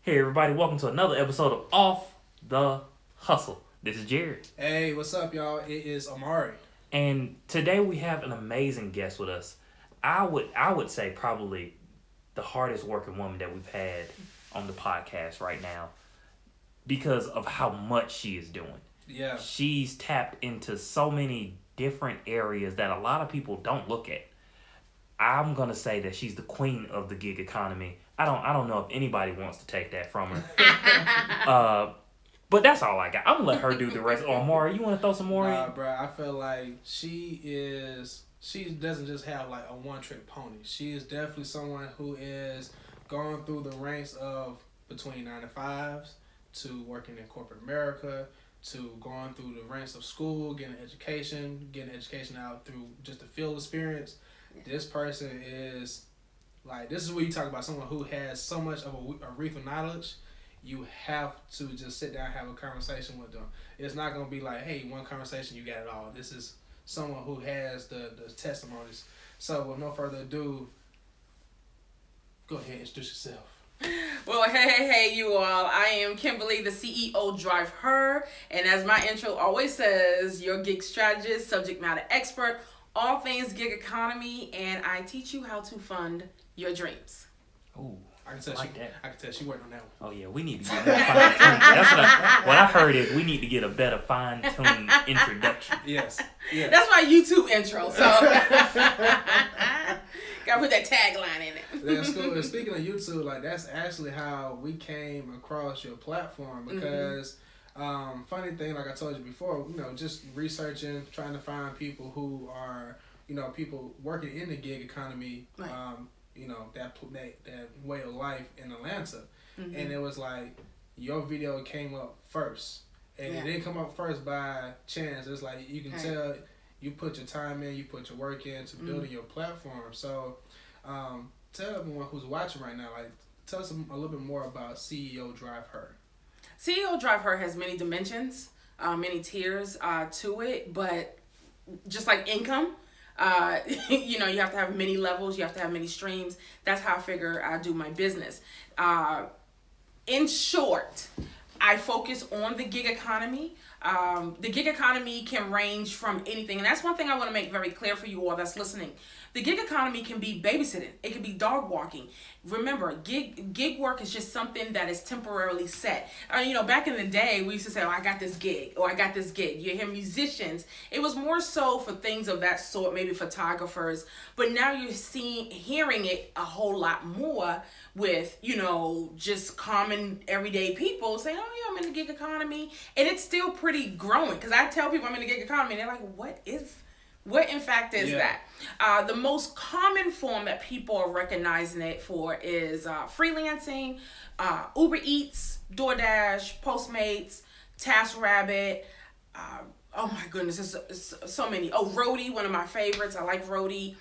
Hey everybody, welcome to another episode of Off the Hustle. This is Jared. Hey, what's up, y'all? It is Amari. And today we have an amazing guest with us. I would say probably the hardest working woman that we've had on the podcast right now because of how much she is doing. Yeah. She's tapped into so many different areas that a lot of people don't look at. I'm gonna say that she's the queen of the gig economy. I don't know if anybody wants to take that from her. But that's all I got. I'm gonna let her do the rest. Oh, Maury, you wanna throw some more in? Nah, bro, I feel like she doesn't just have like a one-trick pony. She is definitely someone who is going through the ranks of between 9 to 5s to working in corporate America to going through the ranks of school, getting education out through just the field experience. This person is like, this is where you talk about someone who has so much of a wreath of knowledge. You have to just sit down and have a conversation with them. It's not going to be like, hey, one conversation, you got it all. This is someone who has the testimonies. So with no further ado, go ahead and introduce yourself. Well, hey, you all. I am Kimberly, the CEO Drive Her. And as my intro always says, your gig strategist, subject matter expert, all things gig economy, and I teach you how to fund your dreams. Ooh, I can tell she worked on that one. Oh yeah, we need to get more fine-tuned. That's what I heard is we need to get a better fine-tuned introduction. Yes. That's my YouTube intro, so gotta put that tagline in it. That's cool. And speaking of YouTube, like that's actually how we came across your platform because funny thing, like I told you before, just researching, trying to find people who are, people working in the gig economy, right. That way of life in Atlanta. And it was like your video came up first. And it didn't come up first by chance. It's like you can tell you put your time in, you put your work into building your platform. So tell everyone who's watching right now, like tell us a little bit more about CEO Drive Her. CEO Drive Her has many dimensions, many tiers to it, but just like income, you have to have many levels, you have to have many streams. That's how I figure I do my business. In short, I focus on the gig economy. The gig economy can range from anything, and that's one thing I want to make very clear for you all that's listening. The gig economy can be babysitting. It can be dog walking. Remember, gig work is just something that is temporarily set. Back in the day, we used to say, oh, I got this gig, or I got this gig. You hear musicians. It was more so for things of that sort, maybe photographers. But now you're hearing it a whole lot more with, just common everyday people saying, oh, yeah, I'm in the gig economy. And it's still pretty growing. Because I tell people I'm in the gig economy, and they're like, what in fact is that? The most common form that people are recognizing it for is freelancing, Uber Eats, DoorDash, Postmates, TaskRabbit. Oh my goodness, it's so many. Oh, Roadie, one of my favorites. I like Roadie.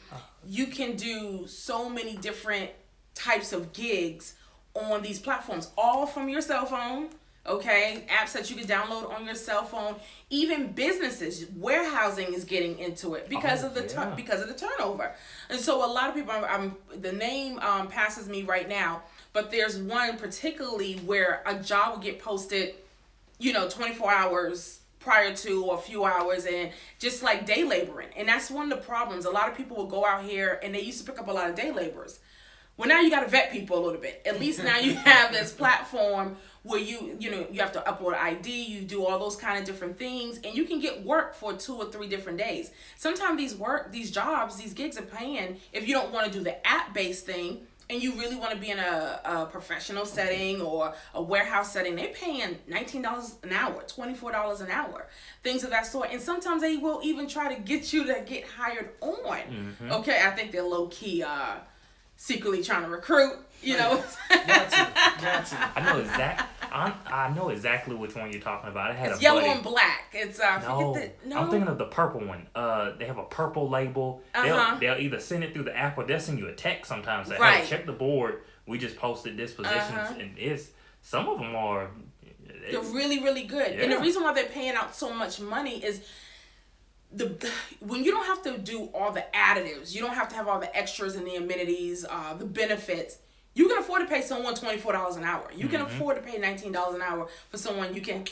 You can do so many different types of gigs on these platforms, all from your cell phone. Okay, apps that you can download on your cell phone. Even businesses, warehousing is getting into it because of the turnover. And so a lot of people, the name passes me right now, but there's one particularly where a job will get posted, 24 hours prior to or a few hours, and just like day laboring. And that's one of the problems. A lot of people will go out here and they used to pick up a lot of day laborers. Well, now you got to vet people a little bit. At least now you have this platform where you have to upload ID, you do all those kind of different things, and you can get work for 2 or 3 different days. Sometimes these jobs, these gigs are paying, if you don't want to do the app-based thing, and you really want to be in a professional setting or a warehouse setting, they're paying $19 an hour, $24 an hour, things of that sort. And sometimes they will even try to get you to get hired on. Okay, I think they're low-key secretly trying to recruit, Got to. I know exactly which one you're talking about. I had it's a yellow buddy. and black. It's No, I'm thinking of the purple one. They have a purple label. They'll either send it through the app or they'll send you a text sometimes. Say, hey, check the board. We just posted this position, and some of them are. They're really, really good. Yeah. And the reason why they're paying out so much money is when you don't have to do all the additives, you don't have to have all the extras and the amenities, the benefits. You can afford to pay someone $24 an hour. You can afford to pay $19 an hour for someone you can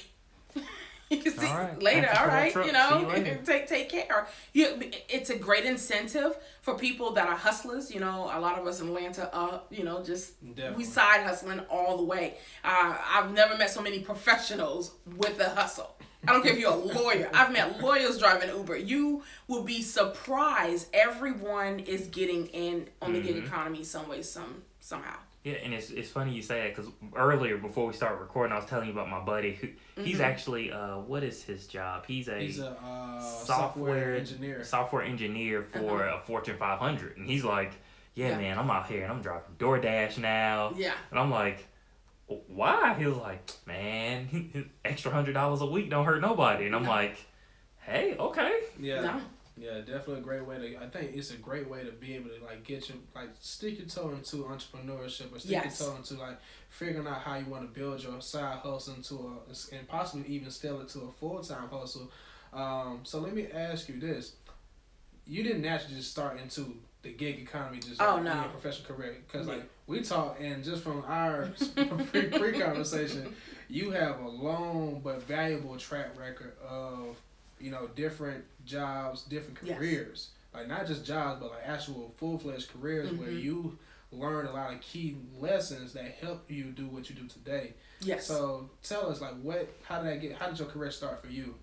you can see later. All right, you know, take care. It's a great incentive for people that are hustlers. You know, a lot of us in Atlanta, you know, just we side hustling all the way. I've never met so many professionals with a hustle. I don't care if you're a lawyer. I've met lawyers driving Uber. You will be surprised. Everyone is getting in on the gig economy some way, somehow. Yeah, and it's funny you say that because earlier before we started recording, I was telling you about my buddy. He's actually what is his job? He's a software engineer. Software engineer for a Fortune 500, and he's like, yeah, man, I'm out here and I'm driving DoorDash now. Yeah, and I'm like, why? He was like, man, extra $100 a week don't hurt nobody, and I'm like, hey, okay, yeah. No. Yeah, definitely a great way to. I think it's a great way to be able to like get your stick your toe into entrepreneurship or stick your toe into like figuring out how you want to build your side hustle and possibly even scale it to a full-time hustle. So let me ask you this: you didn't naturally just start into the gig economy just in your professional career because like we talked and just from our pre-conversation, you have a long but valuable track record of different jobs, different careers. Like not just jobs, but like actual full-fledged careers where you learn a lot of key lessons that help you do what you do today. Yes. So tell us like how did your career start for you?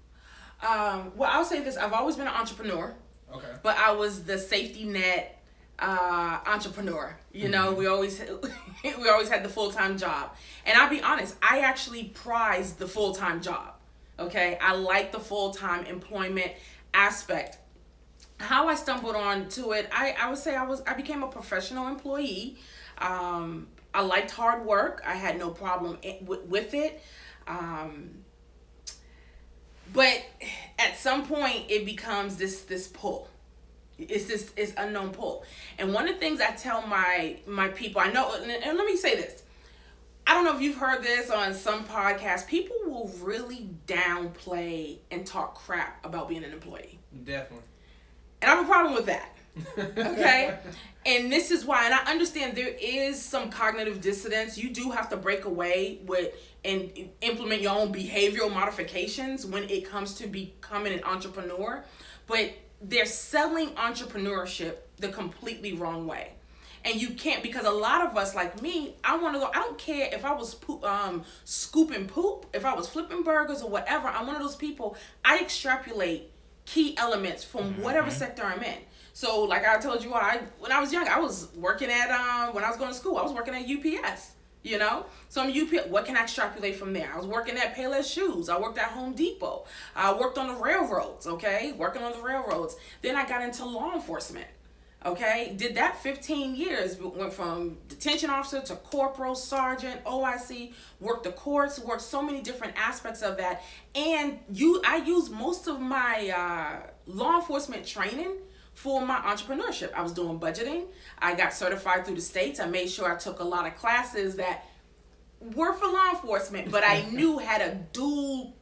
Well, I'll say this. I've always been an entrepreneur. Okay. But I was the safety net entrepreneur. You know, we always had the full-time job. And I'll be honest, I actually prized the full-time job. Okay, I like the full-time employment aspect. How I stumbled onto it, I would say I became a professional employee. I liked hard work. I had no problem with it. But at some point, it becomes this pull. It's unknown pull. And one of the things I tell my people, I know, and let me say this. I don't know if you've heard this on some podcasts. People will really downplay and talk crap about being an employee. Definitely. And I have a problem with that. Okay? And this is why, and I understand there is some cognitive dissonance. You do have to break away with and implement your own behavioral modifications when it comes to becoming an entrepreneur. But they're selling entrepreneurship the completely wrong way. And you can't, because a lot of us, like me, I don't care if I was scooping poop, if I was flipping burgers or whatever. I'm one of those people, I extrapolate key elements from whatever sector I'm in. So like I told you, when I was young, I was working at, when I was going to school, I was working at UPS, you know? So I'm UPS, what can I extrapolate from there? I was working at Payless Shoes. I worked at Home Depot. I worked on the railroads, okay? Working on the railroads. Then I got into law enforcement. Okay, did that 15 years, went from detention officer to corporal, sergeant, OIC, worked the courts, worked so many different aspects of that. And I used most of my law enforcement training for my entrepreneurship. I was doing budgeting. I got certified through the states. I made sure I took a lot of classes that were for law enforcement, but I knew had a dual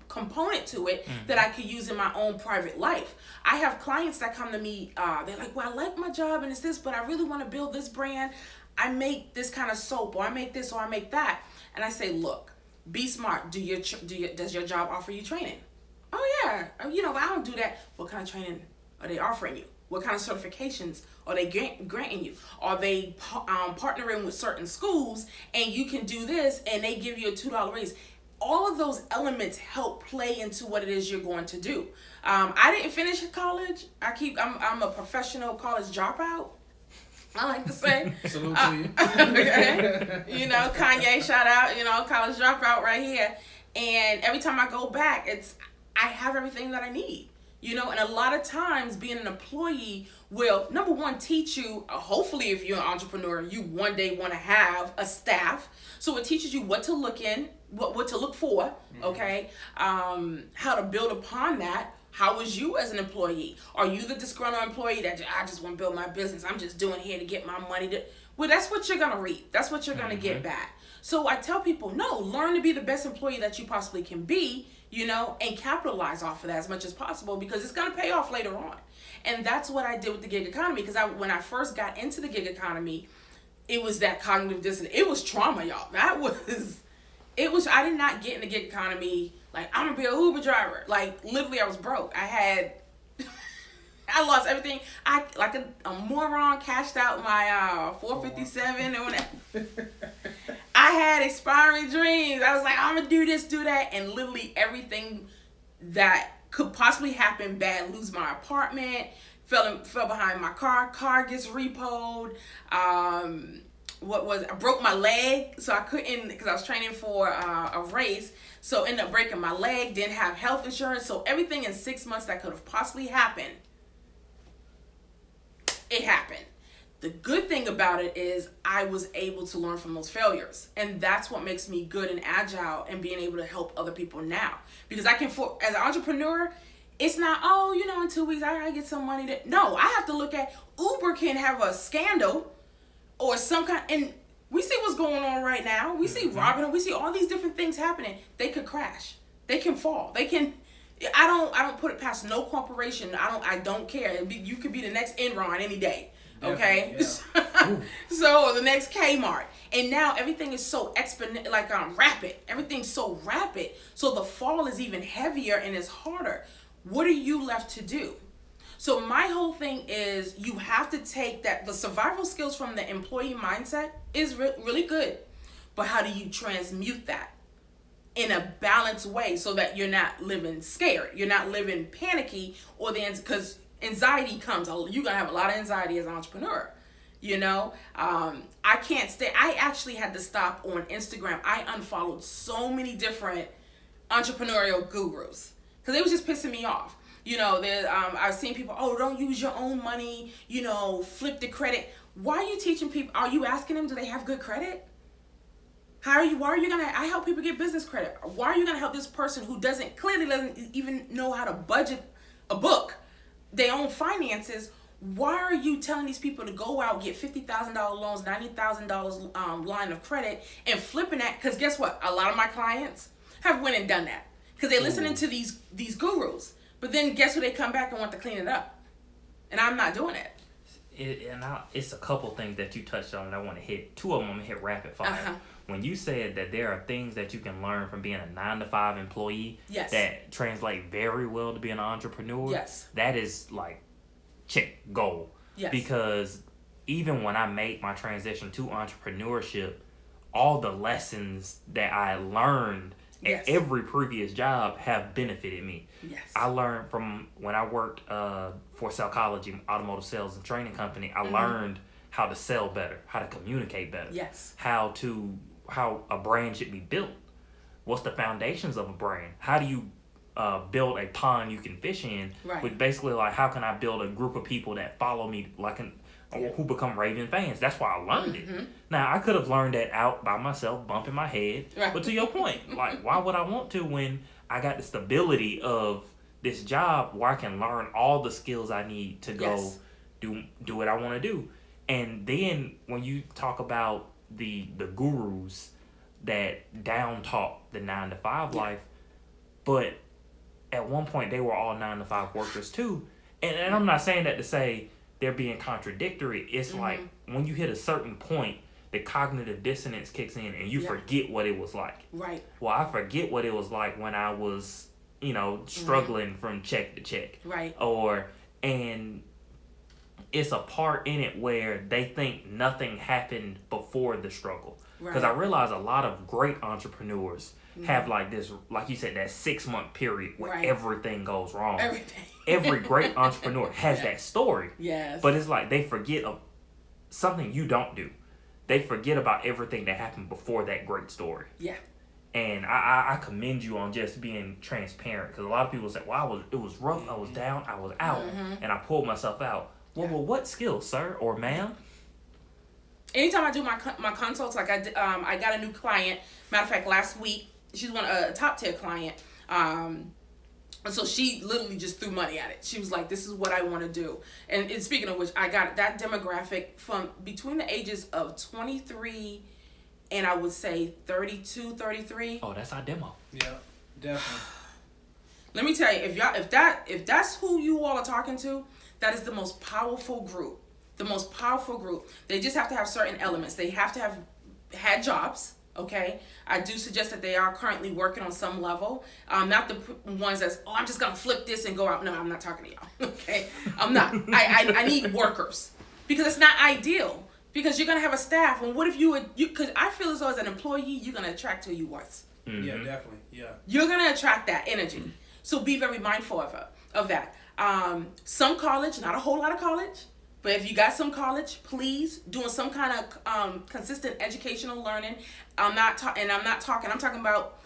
component to it that I could use in my own private life. I have clients that come to me, they're like, well, I like my job and it's this, but I really want to build this brand. I make this kind of soap, or I make this, or I make that. And I say, look, be smart. Does your job offer you training? Oh yeah, but I don't do that. What kind of training are they offering you? What kind of certifications are they granting you? Are they partnering with certain schools and you can do this and they give you a $2 raise? All of those elements help play into what it is you're going to do. I didn't finish college. I'm a professional college dropout, I like to say. Salute to you. Okay. Kanye, shout out, college dropout right here. And every time I go back, I have everything that I need. And a lot of times being an employee will, number one, teach you, hopefully if you're an entrepreneur, you one day want to have a staff. So it teaches you what to look what to look for, okay? How to build upon that. How is you as an employee? Are you the disgruntled employee that I just want to build my business, I'm just doing here to get my money? Well, that's what you're going to reap. That's what you're going to get back. So I tell people, no, learn to be the best employee that you possibly can be, and capitalize off of that as much as possible because it's going to pay off later on. And that's what I did with the gig economy because when I first got into the gig economy, it was that cognitive dissonance. It was trauma, y'all. I did not get in the gig economy like, I'm gonna be an Uber driver. Like, literally, I was broke. I lost everything. I, like a moron, cashed out my 457 and whatever. I had expiring dreams. I was like, I'm gonna do this, do that, and literally everything that could possibly happen bad. Lose my apartment, fell behind my car gets repoed. I broke my leg, so I couldn't, because I was training for a race, so ended up breaking my leg, didn't have health insurance, so everything in 6 months that could have possibly happened, it happened. The good thing about it is I was able to learn from those failures, and that's what makes me good and agile and being able to help other people now, because I can, as an entrepreneur, it's not, in 2 weeks I gotta get some money. No, I have to look at, Uber can have a scandal or some kind, and we see what's going on right now. We see Robin, we see all these different things happening. They could crash. They can fall. They can. I don't put it past no corporation. I don't care. You could be the next Enron any day. Okay, yeah. So the next Kmart, and now everything is so rapid. Everything's so rapid, so the fall is even heavier and it's harder. What are you left to do? So my whole thing is, you have to take that, the survival skills from the employee mindset is really good, but how do you transmute that in a balanced way so that you're not living scared, you're not living panicky, because anxiety comes. You're gonna have a lot of anxiety as an entrepreneur. I can't stay. I actually had to stop on Instagram. I unfollowed so many different entrepreneurial gurus because it was just pissing me off. I've seen people, don't use your own money, flip the credit. Why are you teaching people? Are you asking them, do they have good credit? I help people get business credit. Why are you going to help this person who clearly doesn't even know how to budget a book, their own finances? Why are you telling these people to go out, get $50,000 loans, $90,000 line of credit, and flipping that? Because guess what? A lot of my clients have went and done that because they're listening to these gurus. But then guess who they come back and want to clean it up? And I'm not doing it. It's a couple things that you touched on that I want to hit. Two of them I'm going to hit rapid fire. Uh-huh. When you said that there are things that you can learn from being a 9-to-5 employee that translate very well to being an entrepreneur, that is like check, goal. Yes. Because even when I made my transition to entrepreneurship, all the lessons that I learned at every previous job have benefited me. Yes. I learned from when I worked for Psychology, automotive sales and training company, I learned how to sell better, how to communicate better, how a brand should be built. What's the foundations of a brand? How do you build a pond you can fish in? Right. With basically like, how can I build a group of people that follow me who become raving fans? That's why I learned it. Now, I could have learned that out by myself, bumping my head. Right. But to your point, like, why would I want to when I got the stability of this job where I can learn all the skills I need to go do what I want to do? And then when you talk about the gurus that down talk the 9-to-5 life, but at one point they were all 9-to-5 workers too. And I'm not saying that to say they're being contradictory. It's like when you hit a certain point, the cognitive dissonance kicks in and you forget what it was like. Right. Well, I forget what it was like when I was, struggling from check to check. Right. And it's a part in it where they think nothing happened before the struggle. Because I realize a lot of great entrepreneurs have like this, like you said, that 6-month period where everything goes wrong. Everything. Every great entrepreneur has that story. Yes. But it's like they forget of something you don't do. They forget about everything that happened before that great story. Yeah. And I commend you on just being transparent, because a lot of people say, well, it was rough, I was down, I was out, and I pulled myself out. Well, what skills, sir or ma'am? Anytime I do my consults, like I got a new client. Matter of fact, last week, she's a top tier client. And so she literally just threw money at it. She was like, this is what I want to do. And speaking of which, I got that demographic from between the ages of 23 and I would say 32, 33. Oh, that's our demo. Yeah, definitely. Let me tell you, if that's who you all are talking to, that is the most powerful group. the most powerful group. They just have to have certain elements. They have to have had jobs. Okay, I do suggest that they are currently working on some level. Not the ones that's, I'm just gonna flip this and go out. No, I'm not talking to y'all. Okay, I'm not. I need workers, because it's not ideal. Because you're gonna have a staff, and what if you would? Because I feel as though as an employee, you're gonna attract who you was. Mm-hmm. Yeah, definitely. Yeah, you're gonna attract that energy. So be very mindful of that. Some college, not a whole lot of college. But if you got some college, please doing some kind of consistent educational learning. I'm talking about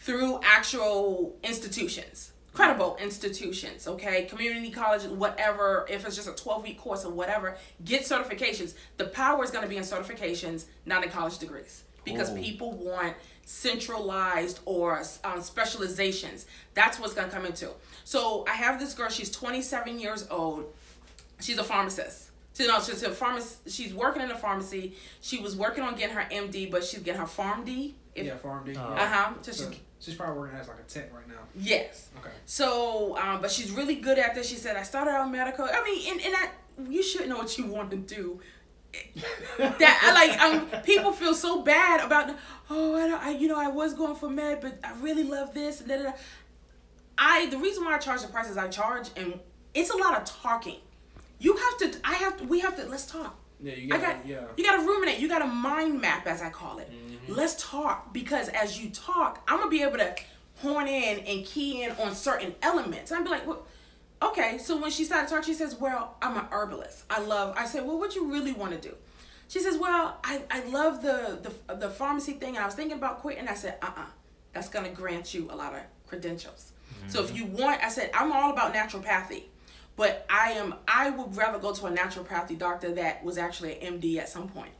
through actual institutions, credible institutions, okay? Community colleges, whatever. If it's just a 12-week course or whatever, get certifications. The power is going to be in certifications, not in college degrees, because people want centralized or specializations. That's what's going to come into. So I have this girl. She's 27 years old. She's a pharmacist. She's a pharmacist. She's working in a pharmacy. She was working on getting her MD, but she's getting her PharmD. PharmD. So she's probably working as like a tech right now. Yes. Okay. So, but she's really good at this. She said, I started out medical. I mean, and that, you should know what you want to do. People feel so bad about, I was going for med, but I really love this. And the reason why I charge the prices I charge, and it's a lot of talking. We have to, let's talk. Yeah, you gotta ruminate. You gotta mind map, as I call it. Mm-hmm. Let's talk, because as you talk, I'm gonna be able to horn in and key in on certain elements. And I'd be like, well, okay. So when she started talking, she says, well, I'm an herbalist. I said, well, what you really want to do? She says, well, I love the pharmacy thing, and I was thinking about quitting. I said, that's gonna grant you a lot of credentials. Mm-hmm. So if you want, I said, I'm all about naturopathy. But I would rather go to a naturopathy doctor that was actually an MD at some point.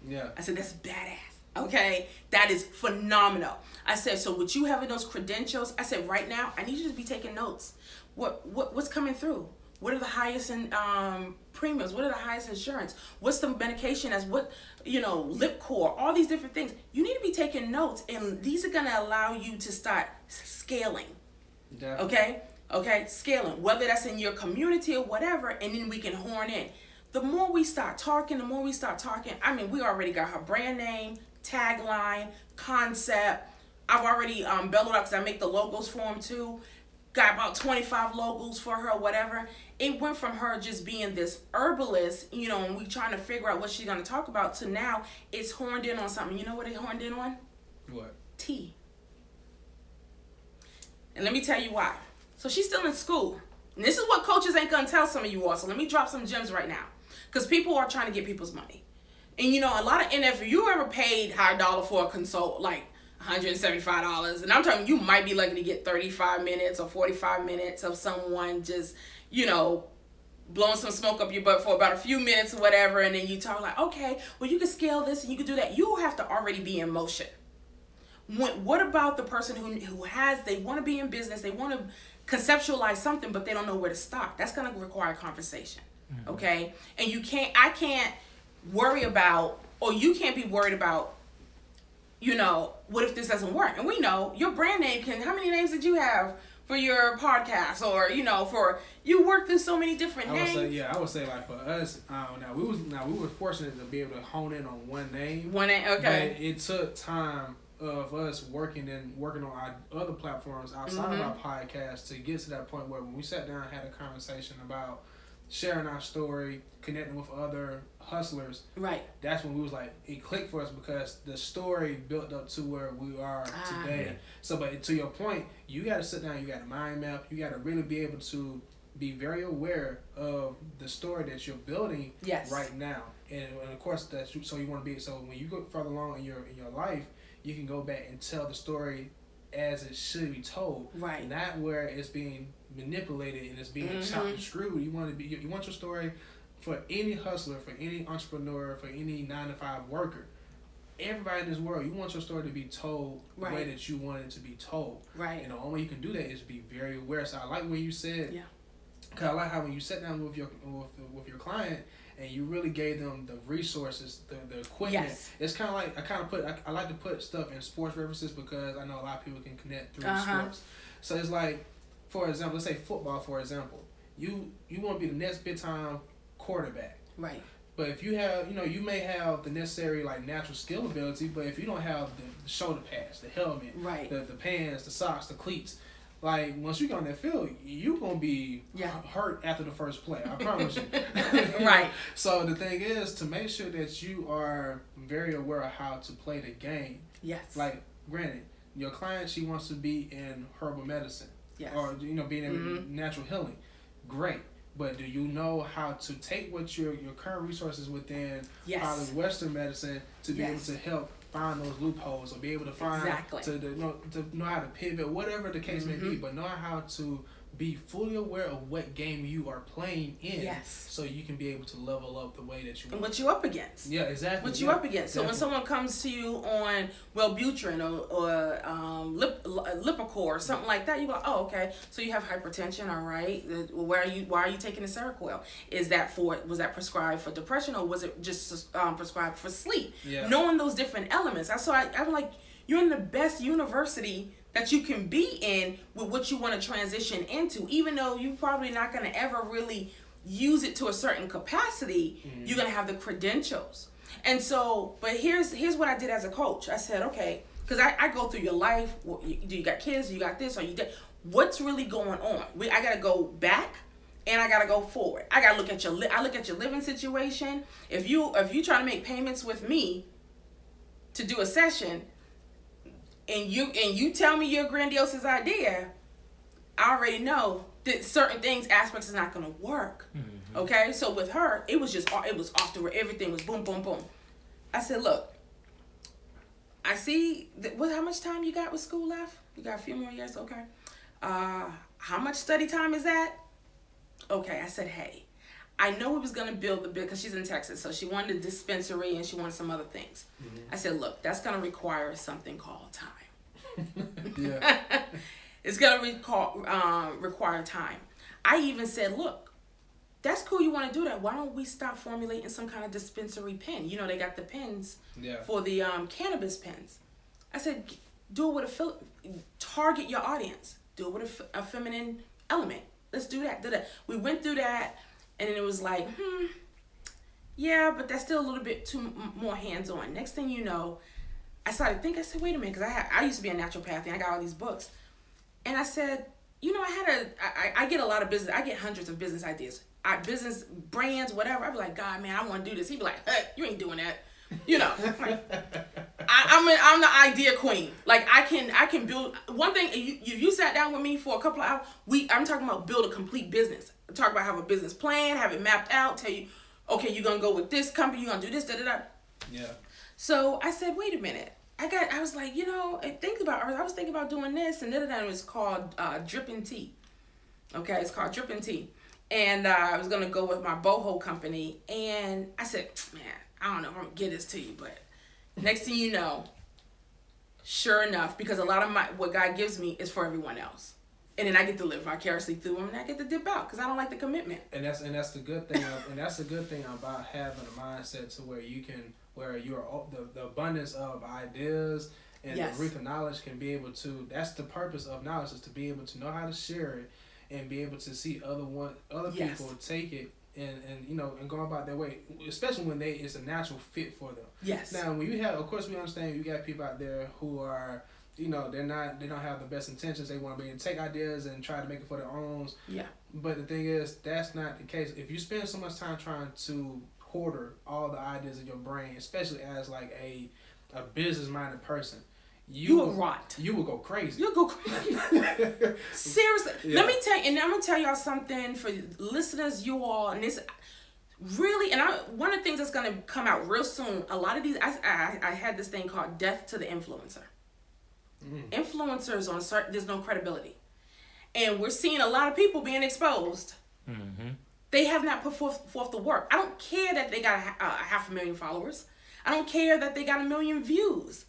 Yeah. I said, that's badass. Okay? That is phenomenal. I said, so with you having those credentials, I said, right now, I need you to be taking notes. What's coming through? What are the highest in premiums? What are the highest insurance? What's the medication Lipcore, all these different things. You need to be taking notes, and these are going to allow you to start scaling. Definitely. Okay, scaling, whether that's in your community or whatever, and then we can horn in. The more we start talking, I mean, we already got her brand name, tagline, concept. I've already bellowed up, because I make the logos for them too. Got about 25 logos for her, whatever. It went from her just being this herbalist, and we trying to figure out what she's going to talk about, to now it's horned in on something. You know what it horned in on? What? Tea. And let me tell you why. So she's still in school. And this is what coaches ain't going to tell some of you all. So let me drop some gems right now. Because people are trying to get people's money. And a lot of, and if you ever paid high dollar for a consult, like $175, and I'm talking, you might be lucky to get 35 minutes or 45 minutes of someone just, blowing some smoke up your butt for about a few minutes or whatever. And then you talk like, okay, well, you can scale this and you can do that. You have to already be in motion. What about the person they want to be in business, they want to conceptualize something, but they don't know where to start? That's going to require conversation. Mm-hmm. Okay? And I can't worry about, or you can't be worried about, what if this doesn't work? And we know your brand name how many names did you have for your podcast, or, for, you worked in so many different names. I would say like for us, we were fortunate to be able to hone in on one name. Okay. But it took time of us working on our other platforms outside of our podcast to get to that point where when we sat down and had a conversation about sharing our story, connecting with other hustlers, right? That's when we was like, it clicked for us, because the story built up to where we are today. Yeah. So, but to your point, you got to sit down, you got to mind map, you got to really be able to be very aware of the story that you're building right now, and of course so you want to be, so when you go further along in your life, you can go back and tell the story as it should be told, right? Not where it's being manipulated and it's being chopped and screwed. You want your story for any hustler, for any entrepreneur, for any 9-to-5 worker. Everybody in this world, you want your story to be told the way that you want it to be told, right? And the only way you can do that is be very aware. So I like what you said, because I like how when you sit down with your client and you really gave them the resources, the equipment. Yes. It's kind of like, I like to put stuff in sports references, because I know a lot of people can connect through sports. So it's like, for example, let's say football, for example. You want to be the next big time quarterback. Right. But if you have, you may have the necessary like natural skill ability, but if you don't have the shoulder pads, the helmet, Right. the pants, the socks, the cleats, like once you get on that field, you gonna be hurt after the first play. I promise you. Right. So the thing is to make sure that you are very aware of how to play the game. Yes. Like, granted, your client, she wants to be in herbal medicine, yes. or being in natural healing. Great. But do you know how to take what your current resources within yes. Western medicine to be able to help find those loopholes, or be able to find to know how to pivot, whatever the case may be, but know how to be fully aware of what game you are playing in, yes. so you can be able to level up the way that you want. And what you up against. Yeah, exactly. What you up against. So when someone comes to you on Wellbutrin or Lipitor or something like that, you go, oh, okay. So you have hypertension, all right. Why are you taking the Seroquel? Was that prescribed for depression, or was it just prescribed for sleep? Yeah. Knowing those different elements. I'm like, you're in the best university that you can be in with what you want to transition into, even though you're probably not going to ever really use it to a certain capacity. You're going to have the credentials. And so, but here's what I did as a coach. I said, okay, because I go through your life. Do you got kids? Do you got this? Are you dead? What's really going on? I got to go back and I got to go forward. I got to look at your living situation. If you try to make payments with me to do a session, and you tell me your grandiose idea, I already know that certain aspects is not going to work. Okay, so with her, it was off to where everything was boom, boom, boom. I said, look, I see how much time you got with school left? You got a few more years, okay. How much study time is that? Okay, I said, hey, I know we was going to build the because she's in Texas, so she wanted a dispensary and she wanted some other things. I said, look, that's going to require something called time. Yeah. It's going to require time. I even said, look, that's cool, you want to do that. Why don't we start formulating some kind of dispensary pen? They got the pens for the cannabis pens. I said, do it with target your audience. Do it with a feminine element. Let's do that. We went through that. And then it was like, yeah, but that's still a little bit too more hands-on. Next thing you know, I started thinking, I said, wait a minute, because I used to be a naturopath and I got all these books. And I said, I get a lot of business. I get hundreds of business ideas. Business brands, whatever. I'd be like, God, man, I want to do this. He'd be like, hey, you ain't doing that. Like, I'm the idea queen. Like I can build one thing. You sat down with me for a couple of hours. I'm talking about build a complete business. Talk about have a business plan, have it mapped out. Tell you, okay, you're gonna go with this company. You're gonna do this. Da da da. Yeah. So I said, wait a minute. I was like, I was thinking about doing this, and then it was called Dripping Tea. Okay, it's called Dripping Tea, and I was gonna go with my boho company, and I said, man, I don't know if I'm gonna get this to you, but next thing you know, sure enough, because a lot of what God gives me is for everyone else. And then I get to live vicariously through them, and I get to dip out because I don't like the commitment. And that's the good thing. And that's the good thing about having a mindset to where you're the abundance of ideas and the reef of knowledge can be able to. That's the purpose of knowledge, is to be able to know how to share it and be able to see other people take it and go about their way, especially when it's a natural fit for them. Yes. Now, when you have, of course, we understand you got people out there who are. They don't have the best intentions. They want to be able to take ideas and try to make it for their own. Yeah. But the thing is, that's not the case. If you spend so much time trying to hoarder all the ideas in your brain, especially as like a business-minded person, you will rot. You will go crazy. You'll go crazy. Seriously. Yeah. Let me tell you, and I'm gonna tell y'all something for listeners, you all, and this really, and one of the things that's gonna come out real soon. A lot of these, I had this thing called death to the influencer. Influencers there's no credibility, and we're seeing a lot of people being exposed. They have not put forth the work. I don't care that they got a 500,000 followers. I don't care that they got 1 million views.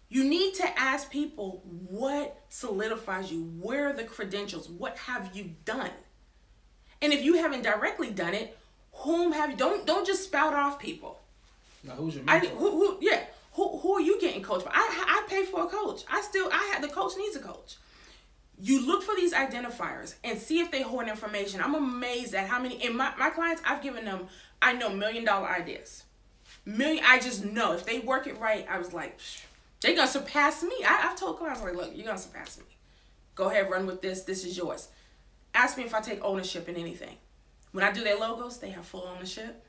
You need to ask people what solidifies you. Where are the credentials? What have you done? And if you haven't directly done it, whom have you? Don't just spout off people. Now, who's your mentor? Who are you getting coached by? I pay for a coach. The coach needs a coach. You look for these identifiers and see if they hoard information. I'm amazed at how many, in my clients, I've given them, I know, $1 million ideas. I just know if they work it right, I was like, they're going to surpass me. I've told clients, like, look, you're going to surpass me. Go ahead, run with this. This is yours. Ask me if I take ownership in anything. When I do their logos, they have full ownership.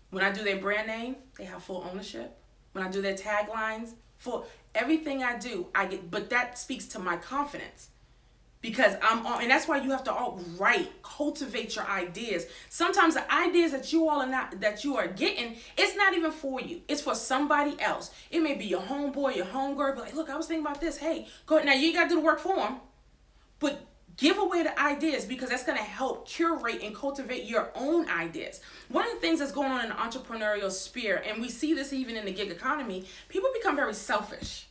When I do their brand name, they have full ownership. When I do their taglines, full everything I do, I get. But that speaks to my confidence, because I'm on, and that's why you have to cultivate your ideas. Sometimes the ideas that you are getting, it's not even for you. It's for somebody else. It may be your homeboy, your homegirl. Be like, look, I was thinking about this. Hey, go ahead. Now you ain't got to do the work for them, but give away the ideas, because that's going to help curate and cultivate your own ideas. One of the things that's going on in the entrepreneurial sphere, and we see this even in the gig economy, people become very selfish.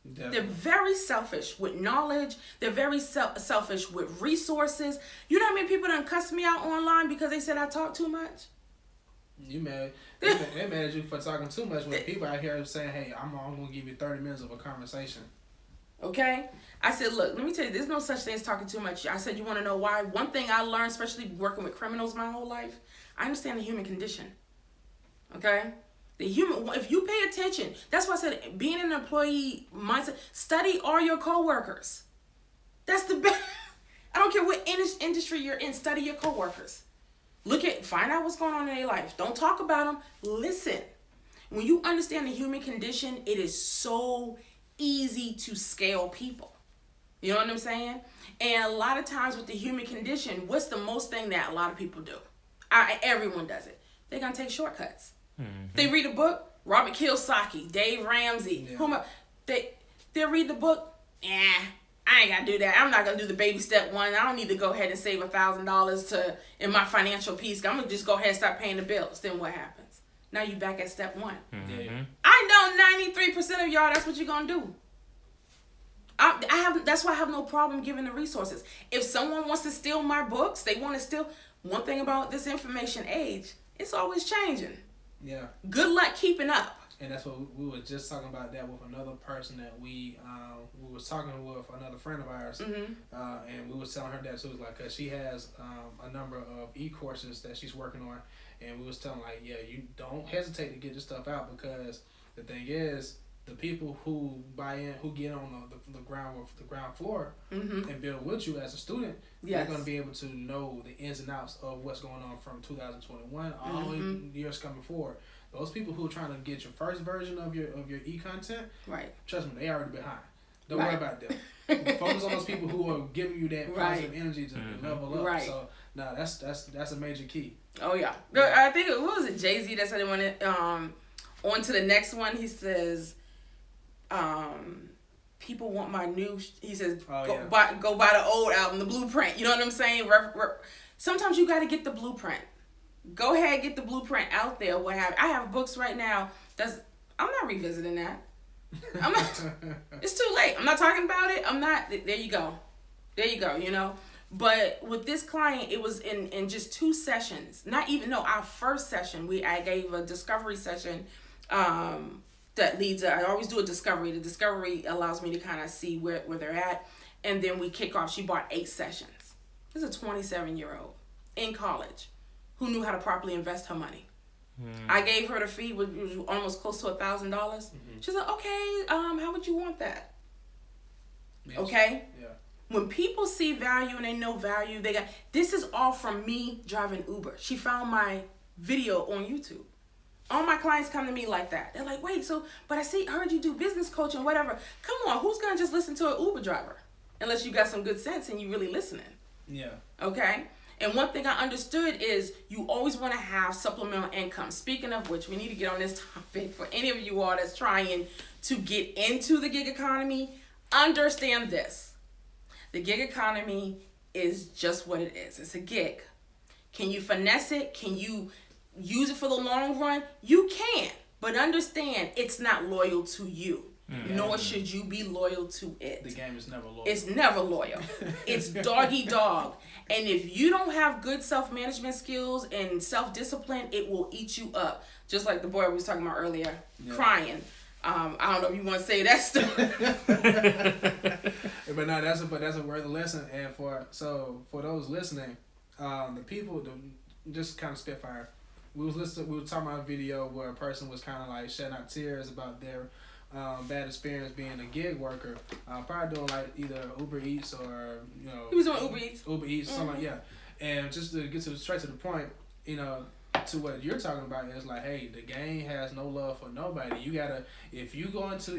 Definitely. They're very selfish with knowledge. They're very selfish with resources. You know how many people done cussed me out online because they said I talk too much? You mad? They mad at you for talking too much when people out here saying, hey, I'm going to give you 30 minutes of a conversation. Okay? I said, look, let me tell you, there's no such thing as talking too much. I said, you want to know why? One thing I learned, especially working with criminals my whole life, I understand the human condition. Okay? If you pay attention, that's why I said, being an employee mindset, study all your coworkers. That's the best. I don't care what industry you're in, study your coworkers. Find out what's going on in their life. Don't talk about them. Listen. When you understand the human condition, it is so easy to scale people. You know what I'm saying? And a lot of times with the human condition, what's the most thing that a lot of people do? Everyone does it. They're going to take shortcuts. Mm-hmm. They read a book, Robert Kiyosaki, Dave Ramsey, they read the book, I ain't got to do that. I'm not going to do the baby step one. I don't need to go ahead and save $1,000 in my financial piece. I'm going to just go ahead and start paying the bills. Then what happens? Now you back at step one. Mm-hmm. I know 93% of y'all, that's what you're going to do. That's why I have no problem giving the resources. If someone wants to steal my books, they want to steal. One thing about this information age, it's always changing. Yeah. Good luck keeping up. And that's what we were just talking about that with another person that we was talking with, another friend of ours, mm-hmm. And we was telling her that too. It was like, cause she has a number of e-courses that she's working on, and we was telling like, yeah, you don't hesitate to get this stuff out, because the thing is, the people who buy in, who get on the ground floor, mm-hmm. and build with you as a student, yes. They're going to be able to know the ins and outs of what's going on from 2021 all mm-hmm. years coming forward. Those people who are trying to get your first version of your e-content, right? Trust me, they already behind. Don't worry about them. Focus on those people who are giving you that positive energy to mm-hmm. level up. Right. So, that's a major key. Oh yeah. I think what was it, Jay-Z that said it when on to the next one. He says, people want my new. He says, go buy the old album, the blueprint. You know what I'm saying? Sometimes you got to get the blueprint. Go ahead, get the blueprint out there. I have books right now. I'm not revisiting that. It's too late. I'm not talking about it. I'm not. There you go. You know. But with this client, it was in just 2 sessions. Our first session, I gave a discovery session. That leads. I always do a discovery. The discovery allows me to kind of see where they're at, and then we kick off. She bought 8 sessions. This is a 27-year-old in college who knew how to properly invest her money. I gave her the fee, which was almost close to $1,000. Mm-hmm. She's like, okay, how would you want that? Yes. Okay? Yeah. When people see value and they know value, this is all from me driving Uber. She found my video on YouTube. All my clients come to me like that. They're like, wait, but I heard you do business coaching, whatever. Come on, who's going to just listen to an Uber driver? Unless you got some good sense and you really listening. Yeah. Okay? And one thing I understood is you always want to have supplemental income. Speaking of which, we need to get on this topic for any of you all that's trying to get into the gig economy. Understand this. The gig economy is just what it is. It's a gig. Can you finesse it? Can you use it for the long run? You can. But understand, it's not loyal to you. Mm-hmm. Nor should you be loyal to it. The game is never loyal. It's never loyal. It's doggy dog. And if you don't have good self-management skills and self-discipline, it will eat you up. Just like the boy we was talking about earlier, crying. I don't know if you want to say that stuff. But no, that's a worth a lesson. And for those listening, the people just kind of spitfire. We were talking about a video where a person was kind of like shedding out tears about their bad experience being a gig worker, probably doing like either Uber Eats or He was doing Uber Eats. Something like And just to get straight to the point, to what you're talking about is like, hey, the game has no love for nobody. You gotta if you go into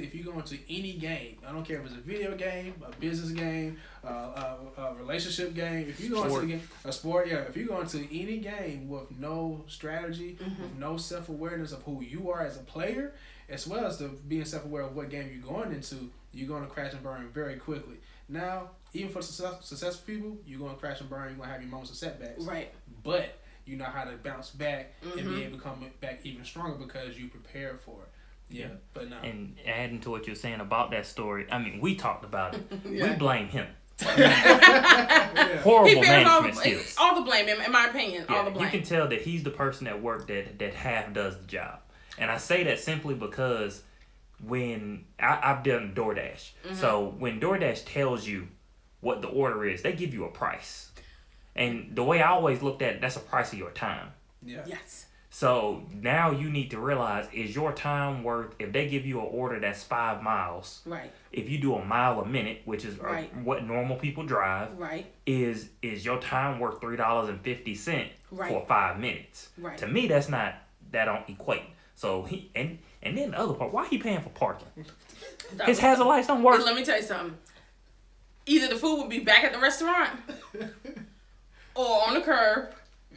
any game, I don't care if it's a video game, a business game, a relationship game. If you go into a sport, if you go into any game with no strategy, with no self-awareness of who you are as a player, as well as being self-aware of what game you're going into, you're going to crash and burn very quickly. Now, even for successful people, you're going to crash and burn. You're going to have your moments of setbacks. Right. But you know how to bounce back and be able to come back even stronger because you prepared for it. Yeah, but no. And adding to what you're saying about that story, I mean, we talked about it. Yeah. We blame him. Yeah. Horrible management skills. All the blame, in my opinion. Yeah, all the blame. You can tell that he's the person at work that half does the job. And I say that simply because when I've done DoorDash. So when DoorDash tells you what the order is, they give you a price. And the way I always looked at it, that's a price of your time. Yeah. Yes. So now you need to realize, is your time worth, if they give you an order that's 5 miles, right? If you do a mile a minute, which is right. what normal people drive, right? Is your time worth $3.50 right. for 5 minutes? Right. To me, that don't equate. So he and then the other part, why he paying for parking? His hazard lights don't work. Let me tell you something. Either the food would be back at the restaurant, or on the curb,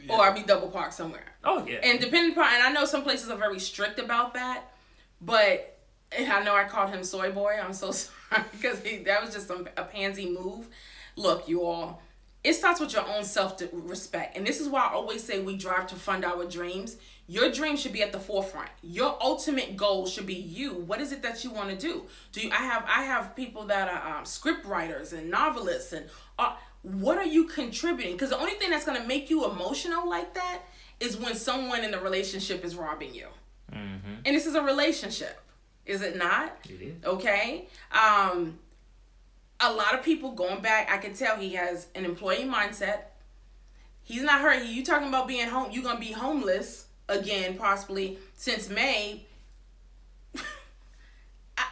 or I'd be double parked somewhere. Oh yeah. And depending upon, and I know some places are very strict about that, but and I know I called him soy boy. I'm so sorry because that was just a pansy move. Look, you all, it starts with your own self-respect, and this is why I always say we drive to fund our dreams. Your dream should be at the forefront. Your ultimate goal should be you. What is it that you want to do? I have people that are script writers and novelists, and what are you contributing? Because the only thing that's going to make you emotional like that is when someone in the relationship is robbing you. Mm-hmm. And this is a relationship, is it not? It is. Okay. A lot of people going back, I can tell he has an employee mindset. He's not hurt. You talking about being home? You're gonna be homeless again, possibly since May.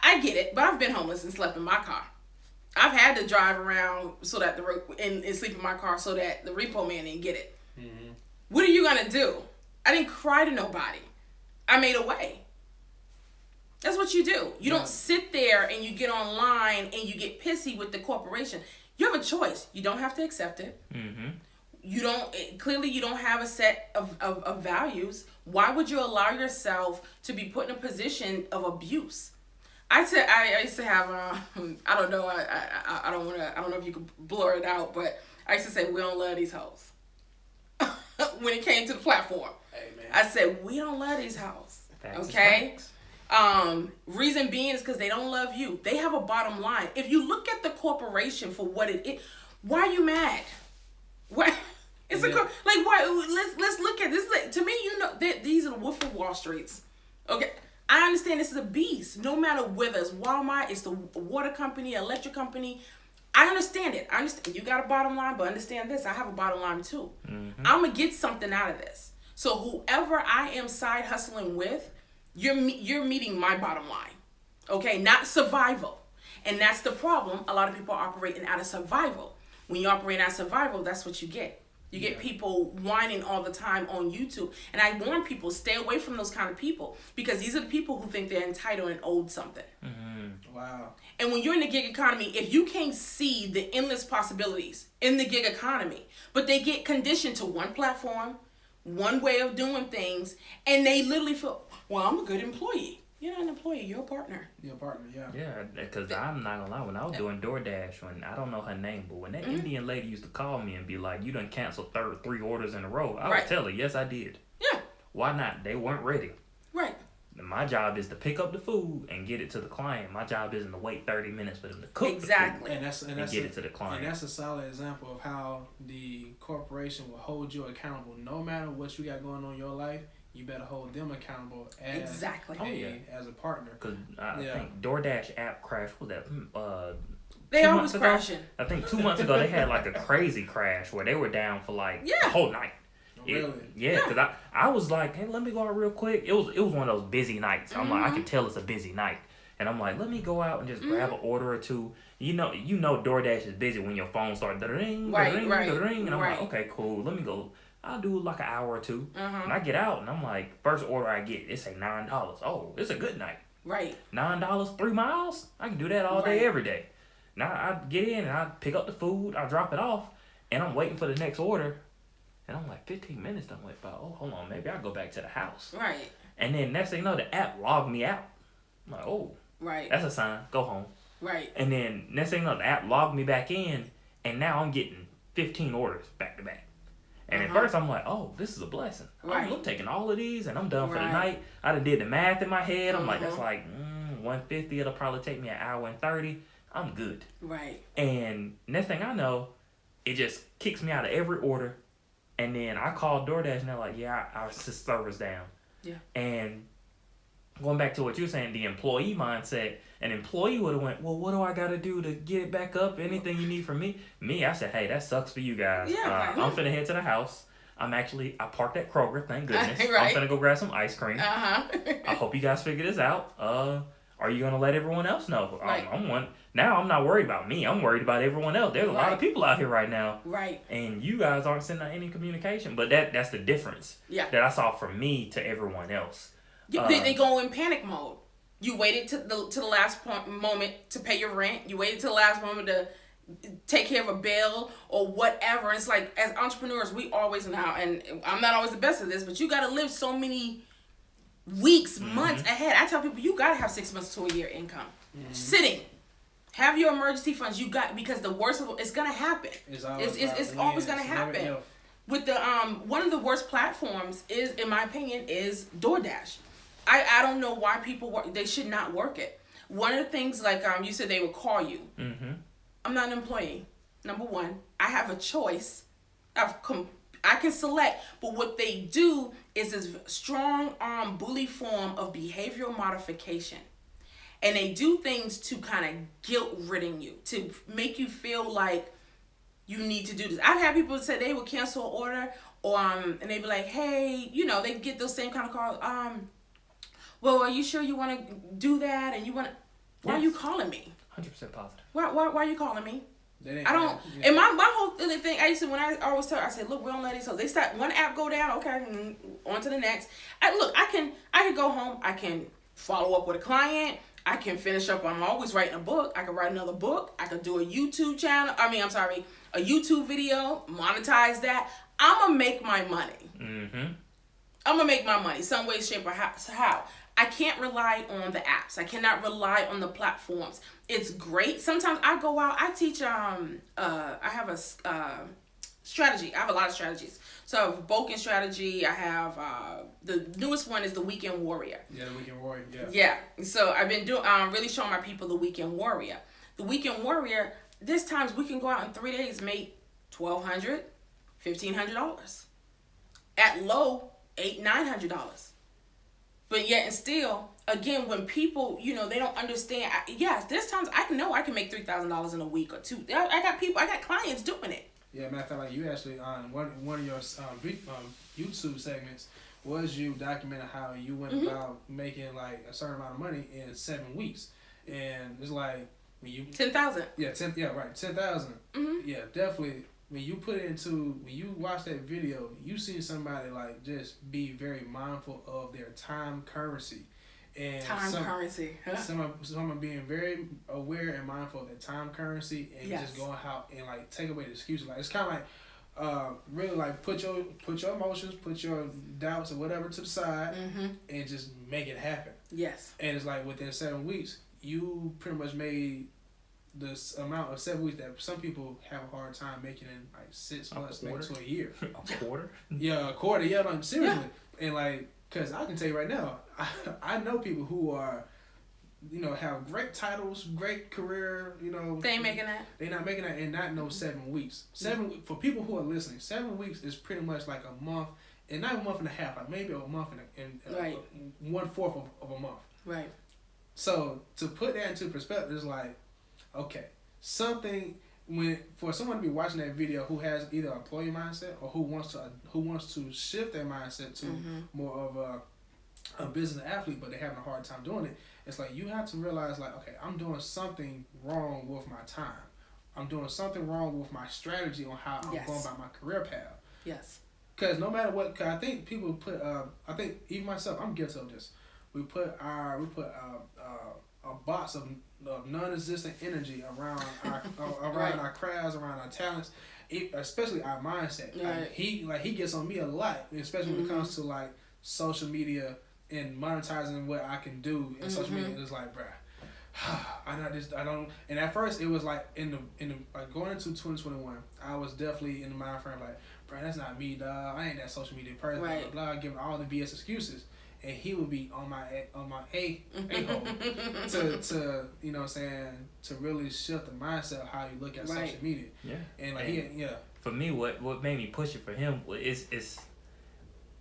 I get it, but I've been homeless and slept in my car. I've had to drive around so that and sleep in my car so that the repo man didn't get it. Mm-hmm. What are you gonna do? I didn't cry to nobody. I made a way. That's what you do. You don't sit there and you get online and you get pissy with the corporation. You have a choice. You don't have to accept it. Mm-hmm. You don't have a set of values. Why would you allow yourself to be put in a position of abuse? I used to have I don't know I don't know if you could blur it out, but I used to say we don't love these hoes. When it came to the platform, amen. I said we don't love these hoes. Okay. Reason being is because they don't love you. They have a bottom line. If you look at the corporation for what it is, why are you mad? What? It's why? Let's look at this. To me, these are the Wolf of Wall Streets. Okay, I understand this is a beast. No matter whether it's Walmart, it's the water company, electric company. I understand it. I understand you got a bottom line, but understand this. I have a bottom line too. Mm-hmm. I'm gonna get something out of this. So whoever I am side hustling with, you're meeting my bottom line. Okay, not survival. And that's the problem. A lot of people are operating out of survival. When you operate out of survival, that's what you get. You get people whining all the time on YouTube. And I warn people, stay away from those kind of people. Because these are the people who think they're entitled and owed something. Mm-hmm. Wow. And when you're in the gig economy, if you can't see the endless possibilities in the gig economy, but they get conditioned to one platform, one way of doing things, and they literally feel, well, I'm a good employee. You're not an employee, you're a partner. You're a partner, yeah. Yeah, because I'm not gonna lie, when I was doing DoorDash, when I don't know her name, but when that Indian lady used to call me and be like, you done canceled 3 orders in a row, I would tell her, yes, I did. Yeah. Why not? They weren't ready. Right. My job is to pick up the food and get it to the client. My job isn't to wait 30 minutes for them to cook the food and get it to the client. And that's a solid example of how the corporation will hold you accountable. No matter what you got going on in your life, you better hold them accountable as Exactly. as a partner. Because I think DoorDash app crashed. What was that? They 2 always months ago? crashing. I think 2 months ago they had like a crazy crash where they were down for like the whole night. Really? Yeah, because I was like, hey, let me go out real quick. It was one of those busy nights. I'm like, I can tell it's a busy night. And I'm like, let me go out and just grab an order or two. You know DoorDash is busy when your phone starts ring, ring, ring. And I'm like, okay, cool. Let me go. I'll do like an hour or two. And I get out and I'm like, first order I get, it say $9. Oh, it's a good night. Right. $9, 3 miles? I can do that all day, every day. Now I get in and I pick up the food, I drop it off, and I'm waiting for the next order. And I'm like, 15 minutes done went by. Oh, hold on, maybe I'll go back to the house. Right. And then next thing you know, the app logged me out. I'm like, oh. Right. That's a sign. Go home. Right. And then next thing you know, the app logged me back in, and now I'm getting 15 orders back to back. And at first I'm like, oh, this is a blessing. Right. I'm taking all of these and I'm done for the night. I done did the math in my head. I'm like, that's like 150. It'll probably take me an hour and 30. I'm good. Right. And next thing I know, it just kicks me out of every order. And then I called DoorDash and they're like, yeah, our server's down. Yeah. And going back to what you're saying, the employee mindset, an employee would have went, well, what do I got to do to get it back up? Anything you need from me? Me, I said, hey, that sucks for you guys. Yeah, I'm finna head to the house. I parked at Kroger, thank goodness. Right. I'm finna go grab some ice cream. I hope you guys figure this out. Are you gonna let everyone else know? Right. Now I'm not worried about me. I'm worried about everyone else. There's a lot of people out here right now. Right. And you guys aren't sending out any communication. But that's the difference that I saw from me to everyone else. They go in panic mode. You waited to the last moment to pay your rent. You waited to the last moment to take care of a bill or whatever. It's like, as entrepreneurs, we always now, and I'm not always the best at this, but you got to live so many weeks, months ahead. I tell people, you got to have 6 months to a year income. Sitting. Have your emergency funds. Because the worst of it's going to happen. It's always going to happen. With the one of the worst platforms is, in my opinion, is DoorDash. I don't know why people work. They should not work it. One of the things, like you said, they would call you. I'm not an employee. Number one, I have a choice. I can select, but what they do is this strong arm bully form of behavioral modification. And they do things to kind of guilt-ridden you, to make you feel like you need to do this. I've had people say they would cancel an order, or and they'd be like, hey, they get those same kind of calls. Well, are you sure you want to do that? And you want to? Why are you calling me? 100% positive. Why are you calling me? I don't. And my whole thing, I used to, when I always tell, I said, look, we don't let these. So they start, one app go down, okay, on to the next. I can go home. I can follow up with a client. I can finish up. I'm always writing a book. I can write another book. I could do a YouTube channel. A YouTube video, monetize that. I'm gonna make my money. I'm gonna make my money some way, shape, or how. I can't rely on the apps. I cannot rely on the platforms. It's great. Sometimes I go out. I teach. I have a strategy. I have a lot of strategies. So I have Boken strategy. I have the newest one is the Weekend Warrior. Yeah, the Weekend Warrior. Yeah. So I've been doing really showing my people the Weekend Warrior. The Weekend Warrior. There's times we can go out in 3 days, make $1,200, $1,500. At low, $800-$900. But yet and still, again, when people, they don't understand. Yes, there's times I can make $3,000 in a week or two. I got clients doing it. Yeah, matter of fact, like you actually on one of your YouTube segments was you documented how you went about making like a certain amount of money in 7 weeks, and it's like when you 10,000. Yeah, 10,000. Yeah, definitely. When you watch that video, you see somebody like just be very mindful of their time currency. And someone being very aware and mindful of their time currency and just going out and like take away the excuses. Like it's kind of like really like put your emotions, put your doubts or whatever to the side and just make it happen. Yes. And it's like within 7 weeks, you pretty much made this amount of 7 weeks that some people have a hard time making in like 6 months, maybe to a year. A quarter? Yeah, a quarter. Yeah, like seriously. Yeah. And like, cause I can tell you right now, I know people who are, have great titles, great career. They ain't making that. They not making that, and not 7 weeks. For people who are listening, 7 weeks is pretty much like a month and not a month and a half, like maybe a month and Right. 1/4 of a month. Right. So to put that into perspective, it's like, okay, for someone to be watching that video who has either an employee mindset or who wants to shift their mindset to more of a business athlete, but they're having a hard time doing it. It's like you have to realize, like, okay, I'm doing something wrong with my time. I'm doing something wrong with my strategy on how I'm going about my career path. Yes. Because no matter what, cause I think people put, I think even myself, I'm guilty of this. We put a box of non-existent energy around our crafts, around our talents, especially our mindset. Right. He gets on me a lot, especially when it comes to like social media and monetizing what I can do in social media. It's like, bruh, I don't. And at first, it was like in the like going into 2021, I was definitely in the mind frame like, bruh, that's not me, dog. I ain't that social media person. Right. Blah, blah, giving all the BS excuses. And he would be on my a-hole to you know what I'm saying, to really shift the mindset of how you look at social media. Yeah. And like For me, what made me push it for him is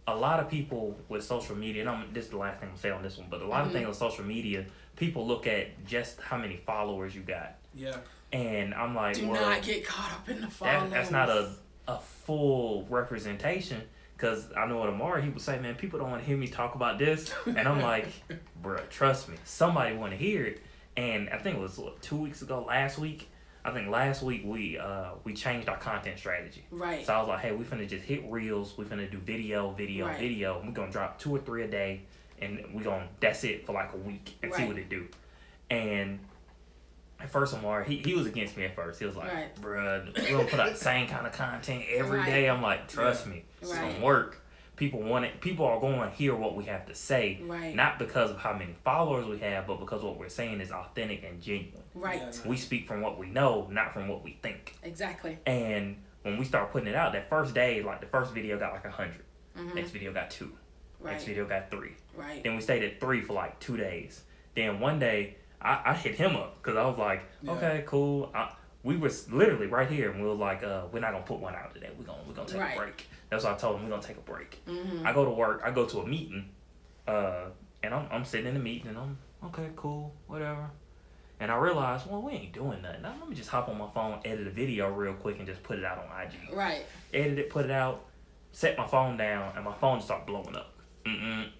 a lot of people with social media, and this is the last thing I'm saying on this one, but a lot of things on social media, people look at just how many followers you got. Yeah. And I'm like, Do not get caught up in the followers. that's not a full representation. Because I know what Amari, he would say, man, people don't want to hear me talk about this. And I'm like, bruh, trust me, somebody want to hear it. And I think it was 2 weeks ago, last week we changed our content strategy. Right. So I was like, hey, we finna just hit reels. We finna do video. And we're going to drop 2 or 3 a day. And that's it for like a week and see what it do. And at first, Amari, he was against me at first. He was like, bruh, we're going to put out the same kind of content every day. I'm like, trust me, it's going to work. People want it. People are going to hear what we have to say. Right. Not because of how many followers we have, but because what we're saying is authentic and genuine. Right. Yeah, we speak from what we know, not from what we think. Exactly. And when we start putting it out, that first day, like the first video got like 100. Next video got 2. Next video got 3. Right. Then we stayed at 3 for like 2 days. Then one day, I hit him up because I was like, okay, cool. We were literally right here, and we were like, we're not gonna put one out today. We're gonna take a break. That's what I told him. We're gonna take a break. I go to work. I go to a meeting, and I'm sitting in the meeting, and I'm okay, cool, whatever. And I realized, well, we ain't doing nothing. Now, let me just hop on my phone, edit a video real quick, and just put it out on IG. Right. Edit it, put it out, set my phone down, and my phone just started blowing up. And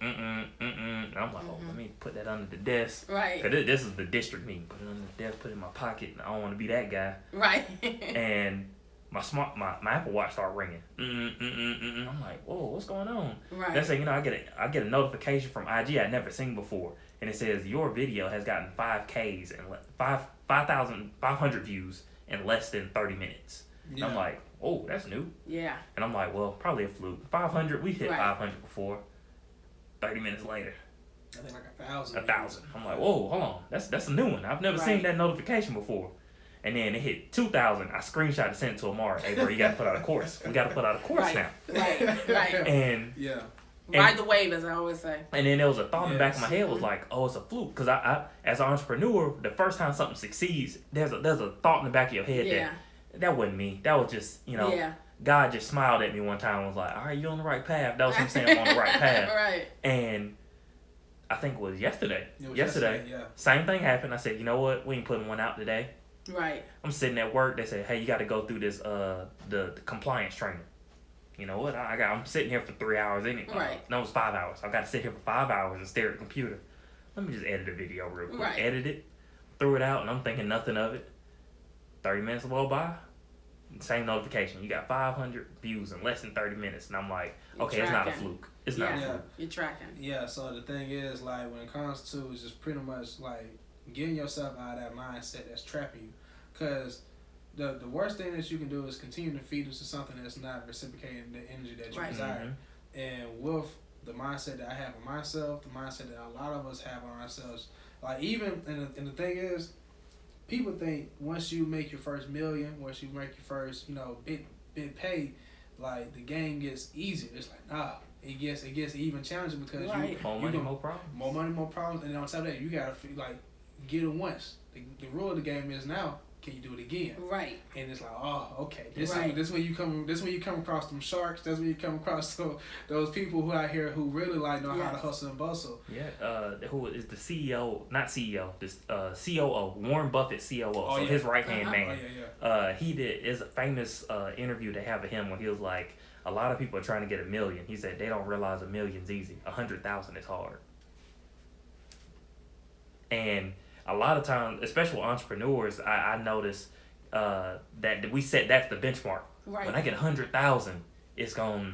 I'm like, let me put that under the desk. Right. Cause this is the district meeting. Put it under the desk, put it in my pocket. I don't want to be that guy. Right. And my Apple Watch started ringing. I'm like, whoa, what's going on? Right. Next thing you know, I get a notification from IG I'd never seen before, and it says your video has gotten 5Ks and 5,500 views in less than 30 minutes. Yeah. And I'm like, oh, that's new. Yeah. And I'm like, well, probably a fluke. 500, we hit 500 before. 30 minutes later, I think like 1,000. 1,000. I'm like, whoa, hold on. That's a new one. I've never seen that notification before. And then it hit 2,000. I screenshot and sent it to Amari. Hey, bro, you got to put out a course. We got to put out a course now. Right. And ride the wave, as I always say. And then there was a thought in the back of my head was like, oh, it's a fluke. Because I, as an entrepreneur, the first time something succeeds, there's a thought in the back of your head that wasn't me. That was just, God just smiled at me one time and was like, all right, you're on the right path. That was him saying I'm on the right path. Right. And I think it was yesterday. Yesterday, same thing happened. I said, you know what? We ain't putting one out today. Right. I'm sitting at work. They say, hey, you got to go through this the compliance training. You know what? I'm sitting here for 3 hours anyway. Right. No, it was 5 hours. I got to sit here for 5 hours and stare at the computer. Let me just edit a video real quick. Right. Edit it, threw it out, and I'm thinking nothing of it. 30 minutes will go by. Same notification. You got 500 views in less than 30 minutes. And I'm like, okay, it's not a fluke. It's not a fluke. You're tracking. Yeah, so the thing is, like, when it comes to is just pretty much, like, getting yourself out of that mindset that's trapping you. Because the worst thing that you can do is continue to feed into something that's not reciprocating the energy that you desire. And with the mindset that I have on myself, the mindset that a lot of us have on ourselves, like, even, and the thing is, people think once you make your first million, once you make your first, big pay, like the game gets easier. It's like, nah, it gets even challenging because more money, more problems. More money, more problems, and then on top of that, you gotta like get it once. The rule of the game is now Can you do it again? Right. And it's like, oh, okay. This Right. is where you come. This is where you come across them sharks. That's where you come across those people who out here who really like know how to hustle and bustle. Yeah. Who is the CEO? Not CEO. This COO. Warren Buffett COO. Oh, so yeah. his right hand man. Oh, yeah. He did is a famous interview they have of him where he was like, a lot of people are trying to get 1 million. He said they don't realize 1 million's easy. 100,000 is hard. And a lot of times, especially with entrepreneurs, I notice that we set that's the benchmark. Right. When I get 100,000, it's gonna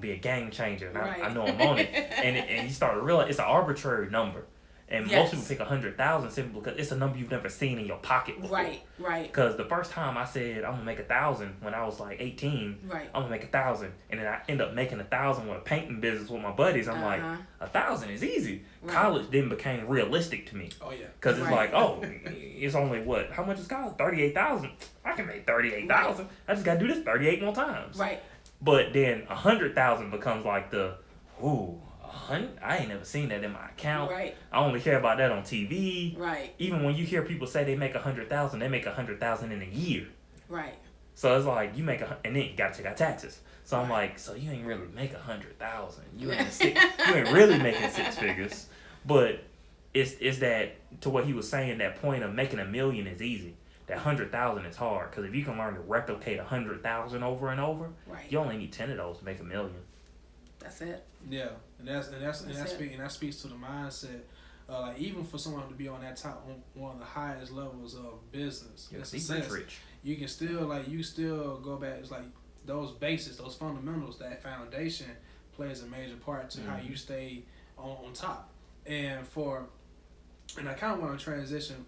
be a game changer. And I know I'm on it. And you start to realize it's an arbitrary number. And most people pick 100,000 simply because it's a number you've never seen in your pocket before. Right. Because the first time I said I'm gonna make 1,000 when I was like 18, I'm gonna make 1,000, and then I end up making 1,000 with a painting business with my buddies. I'm like, 1,000 is easy. Right. College then became realistic to me. Oh yeah. Because it's like, oh, it's only what? How much is college? 38,000. I can make 38,000. I just gotta do this 38 more times. Right. But then 100,000 becomes like the, ooh. I ain't never seen that in my account. Right. I only hear about that on TV. Right. Even when you hear people say they make 100,000, they make 100,000 in a year. Right. So it's like you make and then you gotta take out taxes. So I'm like, so you ain't really make 100,000. You ain't really making 6 figures. But it's that to what he was saying. That point of making 1 million is easy. That 100,000 is hard because if you can learn to replicate 100,000 over and over, you only need 10 of those to make 1 million. That's it. Yeah, and that speaks to the mindset. Like even for someone to be on that top, on one of the highest levels of business, rich. You can still go back. It's like those bases, those fundamentals, that foundation plays a major part to how you stay on top. And I kind of want to transition,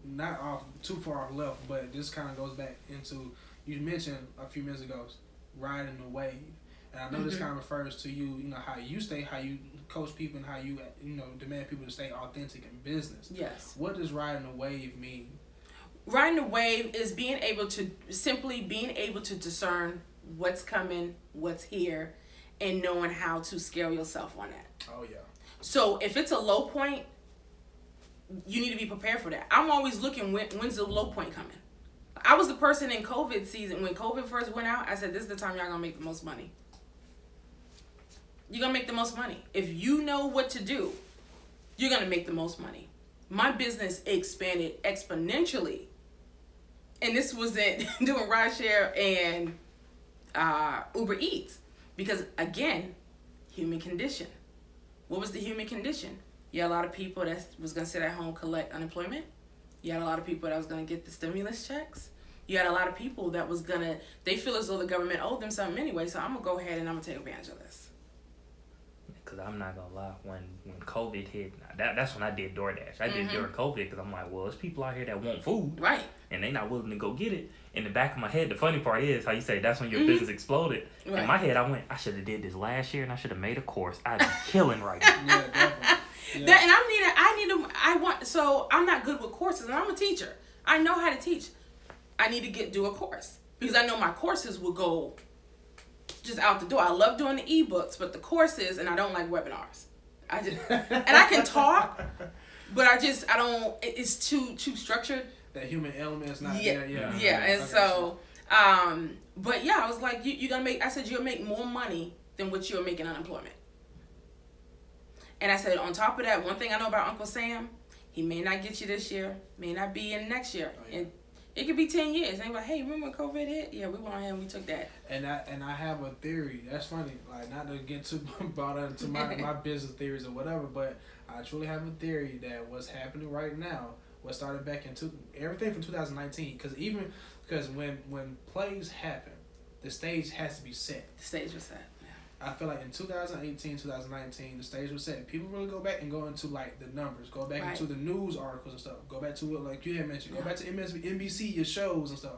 not off too far off left, but this kind of goes back into you mentioned a few minutes ago, riding the wave. And I know this kind of refers to you know, how you coach people and how you demand people to stay authentic in business. Yes. What does riding the wave mean? Riding the wave is being able to discern what's coming, what's here, and knowing how to scale yourself on that. Oh, yeah. So if it's a low point, you need to be prepared for that. I'm always looking, when's the low point coming? I was the person in COVID season, when COVID first went out, I said, this is the time y'all gonna make the most money. You're going to make the most money. If you know what to do, you're going to make the most money. My business expanded exponentially. And this wasn't doing rideshare and Uber Eats. Because, again, human condition. What was the human condition? You had a lot of people that was going to sit at home, collect unemployment. You had a lot of people that was going to get the stimulus checks. You had a lot of people that was going to, they feel as though the government owed them something anyway, so I'm going to go ahead and I'm going to take advantage of this. Because I'm not going to lie, when COVID hit, that's when I did DoorDash. I did it during COVID because I'm like, well, there's people out here that want food. Right. And they not willing to go get it. In the back of my head, the funny part is how you say that's when your business exploded. Right. In my head, I went, I should have did this last year and I should have made a course. I'd be killing right now. Yeah, definitely. Yeah. So I'm not good with courses and I'm a teacher. I know how to teach. I need to do a course because I know my courses will go just out the door. I love doing the ebooks, but the courses, and I don't like webinars. And I can talk, but I don't, it's too structured. That human element is not there. Yeah. And so, but yeah, I was like, you're going to make, I said, you'll make more money than what you're making unemployment. And I said, on top of that, one thing I know about Uncle Sam, he may not get you this year, may not be in next year. Oh, yeah. And it could be 10 years. And they're like, hey, remember when COVID hit? Yeah, we went ahead and we took that. And I have a theory. That's funny. Like, not to get too brought into my business theories or whatever, but I truly have a theory that what's happening right now, what started back in everything from 2019, because when plays happen, the stage has to be set. The stage was set. I feel like in 2018, 2019, the stage was set. People really go back and go into like the numbers, go back into the news articles and stuff, go back to what like you had mentioned, go back to NBC, your shows and stuff.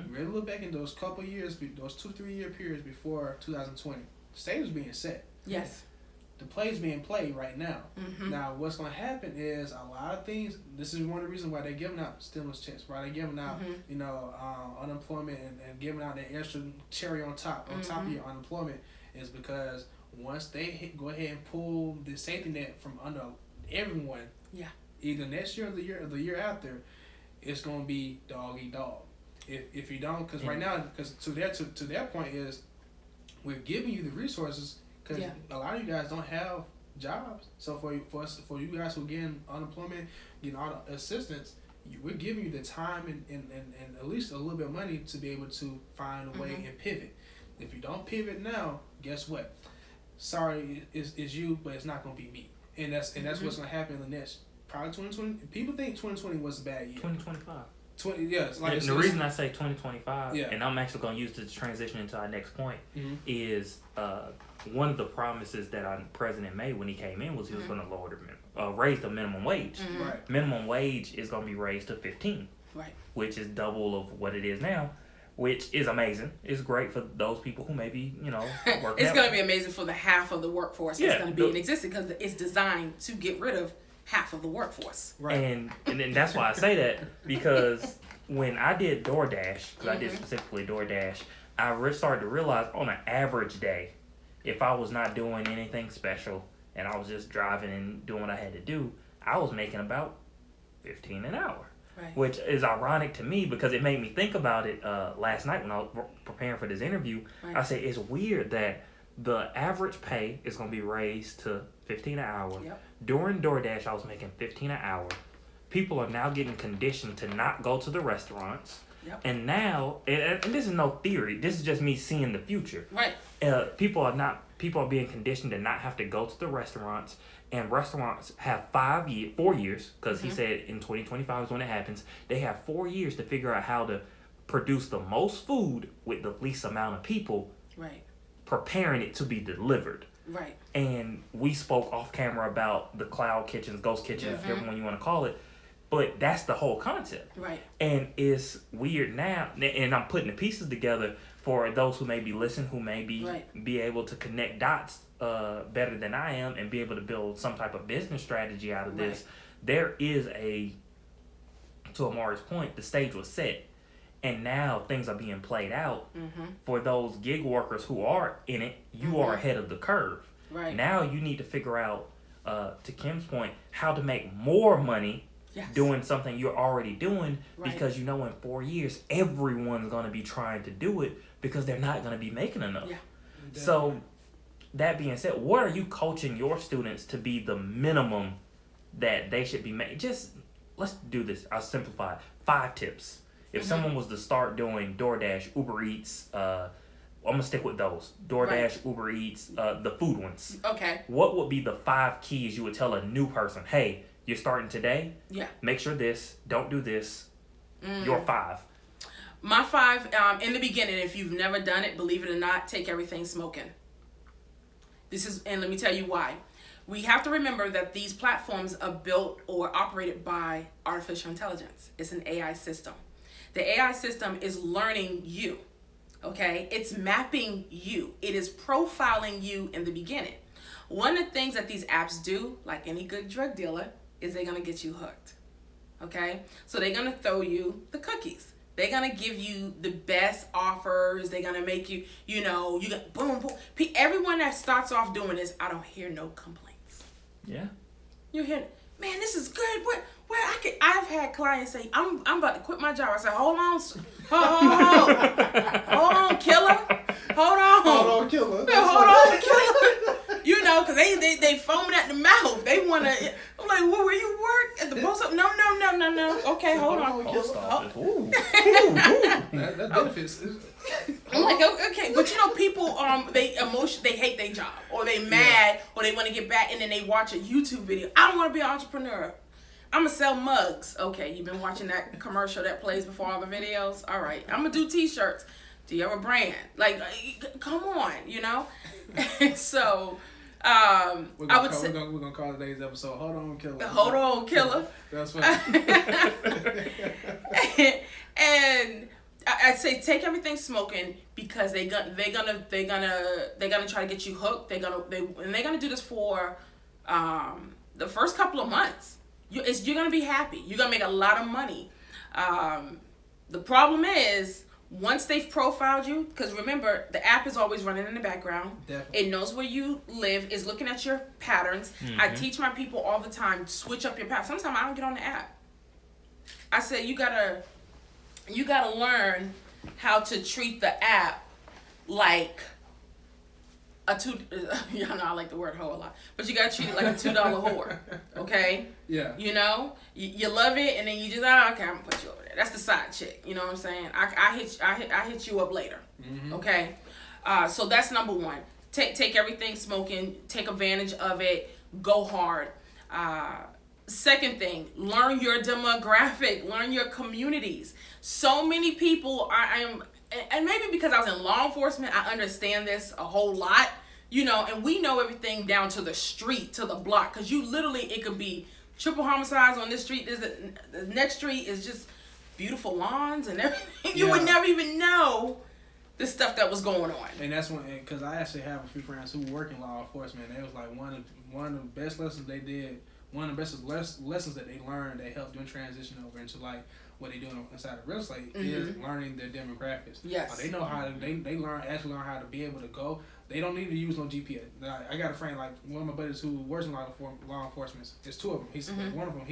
Really look back in those couple years, those 2-3 year periods before 2020. The stage was being set. Yes. The play's being played right now. Now, what's going to happen is a lot of things. This is one of the reasons why they're giving out stimulus checks, why they're giving out, unemployment and giving out that extra cherry on top of your unemployment. Is because once they go ahead and pull the safety net from under everyone, either next year or the year after, it's gonna be dog eat dog. If you don't, because right now, because to that point is, we're giving you the resources because a lot of you guys don't have jobs. So for you guys who are getting unemployment, getting all the assistance, we're giving you the time and at least a little bit of money to be able to find a way and pivot. If you don't pivot now, guess what? Sorry, it's you, but it's not gonna be me. And that's what's gonna happen in the next probably 2020. People think 2020 was a bad year. 2025. 20, yes. Like the reason I say 2025, yeah. and I'm actually going to use this to transition into our next point, is one of the promises that our president made when he came in was he was going to raise the minimum wage. Right. Minimum wage is going to be raised to 15, right, which is double of what it is now, which is amazing. It's great for those people who maybe, work. It's going to be amazing for the half of the workforce that's going to be in existence because it's designed to get rid of half of the workforce. Right. And then that's why I say that, because when I did DoorDash, because I did specifically DoorDash, I started to realize on an average day, if I was not doing anything special and I was just driving and doing what I had to do, I was making about $15 an hour. Right. Which is ironic to me because it made me think about it last night when I was preparing for this interview. Right. I said it's weird that the average pay is going to be raised to $15 an hour. Yep. During DoorDash, I was making $15 an hour. People are now getting conditioned to not go to the restaurants. Yep. And now, and this is no theory, this is just me seeing the future. Right. People are being conditioned to not have to go to the restaurants, and restaurants have 4 years, because he said in 2025 is when it happens, they have 4 years to figure out how to produce the most food with the least amount of people. Right. Preparing it to be delivered. Right. And we spoke off camera about the cloud kitchens, ghost kitchens, whichever one you want to call it. But that's the whole concept. Right. And it's weird now, and I'm putting the pieces together for those who may be listening, who may be able to connect dots better than I am and be able to build some type of business strategy out of this. There is to Amari's point, the stage was set. And now things are being played out for those gig workers who are in it. You are ahead of the curve. Right. Now you need to figure out, to Kim's point, how to make more money doing something you're already doing, because in 4 years everyone's going to be trying to do it because they're not going to be making enough. Yeah. So that being said, what are you coaching your students to be the minimum that they should be making? Just let's do this. I'll simplify. 5 tips. If someone was to start doing DoorDash, Uber Eats, I'm going to stick with those. DoorDash, Uber Eats, the food ones. Okay. What would be the 5 keys you would tell a new person? Hey, you're starting today. Yeah. Make sure this. Don't do this. Your 5. My 5, in the beginning, if you've never done it, believe it or not, take everything smoking. And let me tell you why. We have to remember that these platforms are built or operated by artificial intelligence. It's an AI system. The AI system is learning you, okay? It's mapping you. It is profiling you in the beginning. One of the things that these apps do, like any good drug dealer, is they're going to get you hooked, okay? So they're going to throw you the cookies. They're going to give you the best offers. They're going to make you, you got boom, boom. Everyone that starts off doing this, I don't hear no complaints. Yeah. You hear, man, this is good. I've had clients say, I'm about to quit my job. I said, hold on, killer. Hold on, killer. Because they foaming at the mouth. They want to. I'm like, where you work at the post office? No. Okay, hold on. Post office. Ooh. That benefits. I'm like, okay, but people they hate their job, or they mad, or they want to get back, and then they watch a YouTube video. I don't want to be an entrepreneur. I'm going to sell mugs. Okay, you've been watching that commercial that plays before all the videos? All right, I'm going to do t-shirts. Do you have a brand? Like, come on, So, I would say... We're going to call today's episode, Hold On, Killer. Hold On, Killer. That's right. And I'd say take everything smoking, because they're gonna try to get you hooked. They're gonna do this for the first couple of months. You're gonna be happy. You're gonna make a lot of money. The problem is, once they've profiled you, because remember, the app is always running in the background. Definitely. It knows where you live. It's looking at your patterns. I teach my people all the time, switch up your patterns. Sometimes I don't get on the app. I said you gotta learn how to treat the app like a two. Y'all know I like the word hoe a lot, but you gotta treat it like a $2 whore. Okay. Yeah. You know, you love it, and then you just okay, I'm gonna put you over there. That's the side chick. You know what I'm saying? I hit you up later. Mm-hmm. Okay. So that's number one. Take everything smoking. Take advantage of it. Go hard. Second thing, learn your demographic. Learn your communities. So many people and maybe because I was in law enforcement, I understand this a whole lot. You know, and we know everything down to the street, to the block, because you literally, it could be triple homicides on this street. The next street is just beautiful lawns and everything. You would never even know the stuff that was going on. And that's when, because I actually have a few friends who work in law enforcement, and it was like one of the best lessons they did, one of the best lessons that they learned that helped them transition over into like what they doing inside of real estate is learning their demographics. Yes. They know how to, they learn how to be able to go. They don't need to use no GPS. I got a friend, like one of my buddies who works in law enforcement. There's two of them. He's one of them.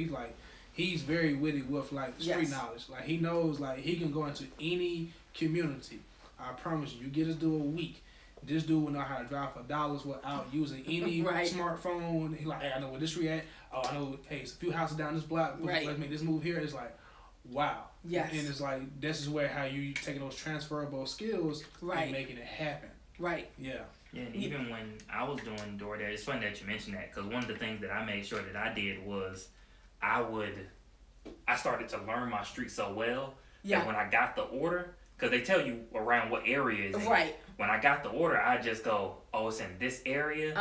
He's very witty with like street knowledge. Like he knows, like he can go into any community. I promise you get us do a week. This dude will know how to drive for dollars without using any smartphone. He like, hey, I know where this street at. Oh, I know. Hey, it's a few houses down this block. Let's make this move here. It's like, wow. Yes. And it's like this is where how you taking those transferable skills and making it happen. Right. Yeah. Yeah, and even when I was doing DoorDash, it's funny that you mentioned that, because one of the things that I made sure that I did was I started to learn my street so well that when I got the order, because they tell you around what area is in. Right. When I got the order, I just go, oh, it's in this area.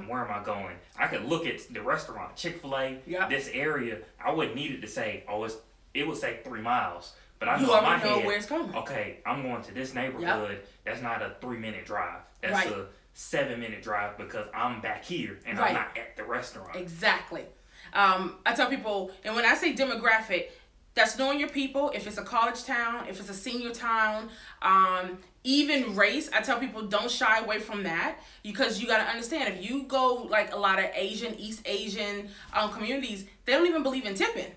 Where am I going? I could look at the restaurant, Chick-fil-A, this area. I wouldn't need it to say, oh, it would say 3 miles. But I know in my head, where it's coming. Okay, I'm going to this neighborhood. That's not a 3-minute drive. That's a 7-minute drive because I'm back here and I'm not at the restaurant. Exactly. I tell people, and when I say demographic, that's knowing your people. If it's a college town, if it's a senior town, even race, I tell people don't shy away from that, because you got to understand, if you go like a lot of East Asian communities, they don't even believe in tipping.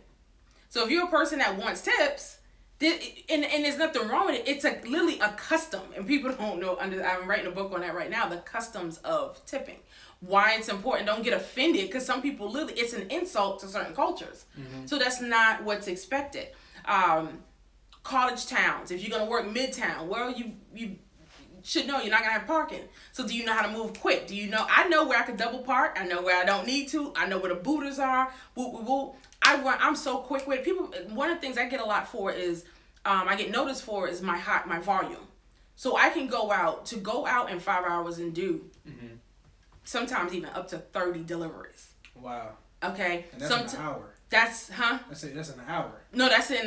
So if you're a person that wants tips, and there's nothing wrong with it. It's literally a custom, and people don't know. I'm writing a book on that right now. The customs of tipping, why it's important. Don't get offended, because some people literally, it's an insult to certain cultures. So that's not what's expected. College towns. If you're gonna work midtown, well, you should know you're not gonna have parking. So do you know how to move quick? Do you know? I know where I could double park. I know where I don't need to. I know where the booters are. I'm so quick with it. People. One of the things I get a lot for is, I get noticed for is my volume. So I can go out in 5 hours and do sometimes even up to 30 deliveries. Wow. Okay. And that's an hour. That's That's an hour. No, that's in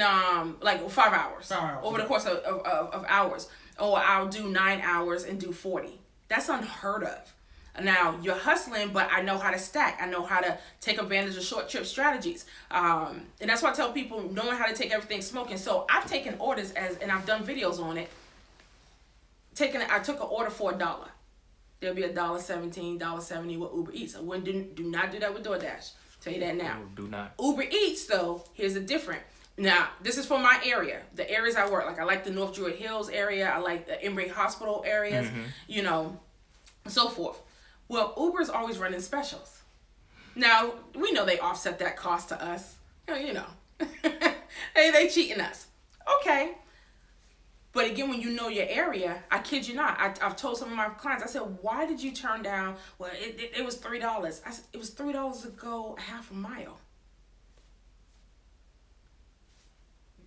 like 5 hours. 5 hours. Over the course of hours. Or I'll do 9 hours and do 40. That's unheard of. Now, you're hustling, but I know how to stack. I know how to take advantage of short trip strategies. And that's why I tell people, knowing how to take everything smoking. So I've taken orders and I've done videos on it. I took an order for $1. There'll be $1.17, $1.70 with Uber Eats. I do not do that with DoorDash. Tell you that now. Do not. Uber Eats, though, here's the difference. Now, this is for my area, the areas I work. Like, I like the North Druid Hills area. I like the Emory Hospital areas, you know, so forth. Well, Uber's always running specials. Now, we know they offset that cost to us. You know. Hey, they cheating us. Okay. But again, when you know your area, I kid you not, I've told some of my clients, I said, why did you turn down, well, it was $3. I said, it was $3 to go a half a mile.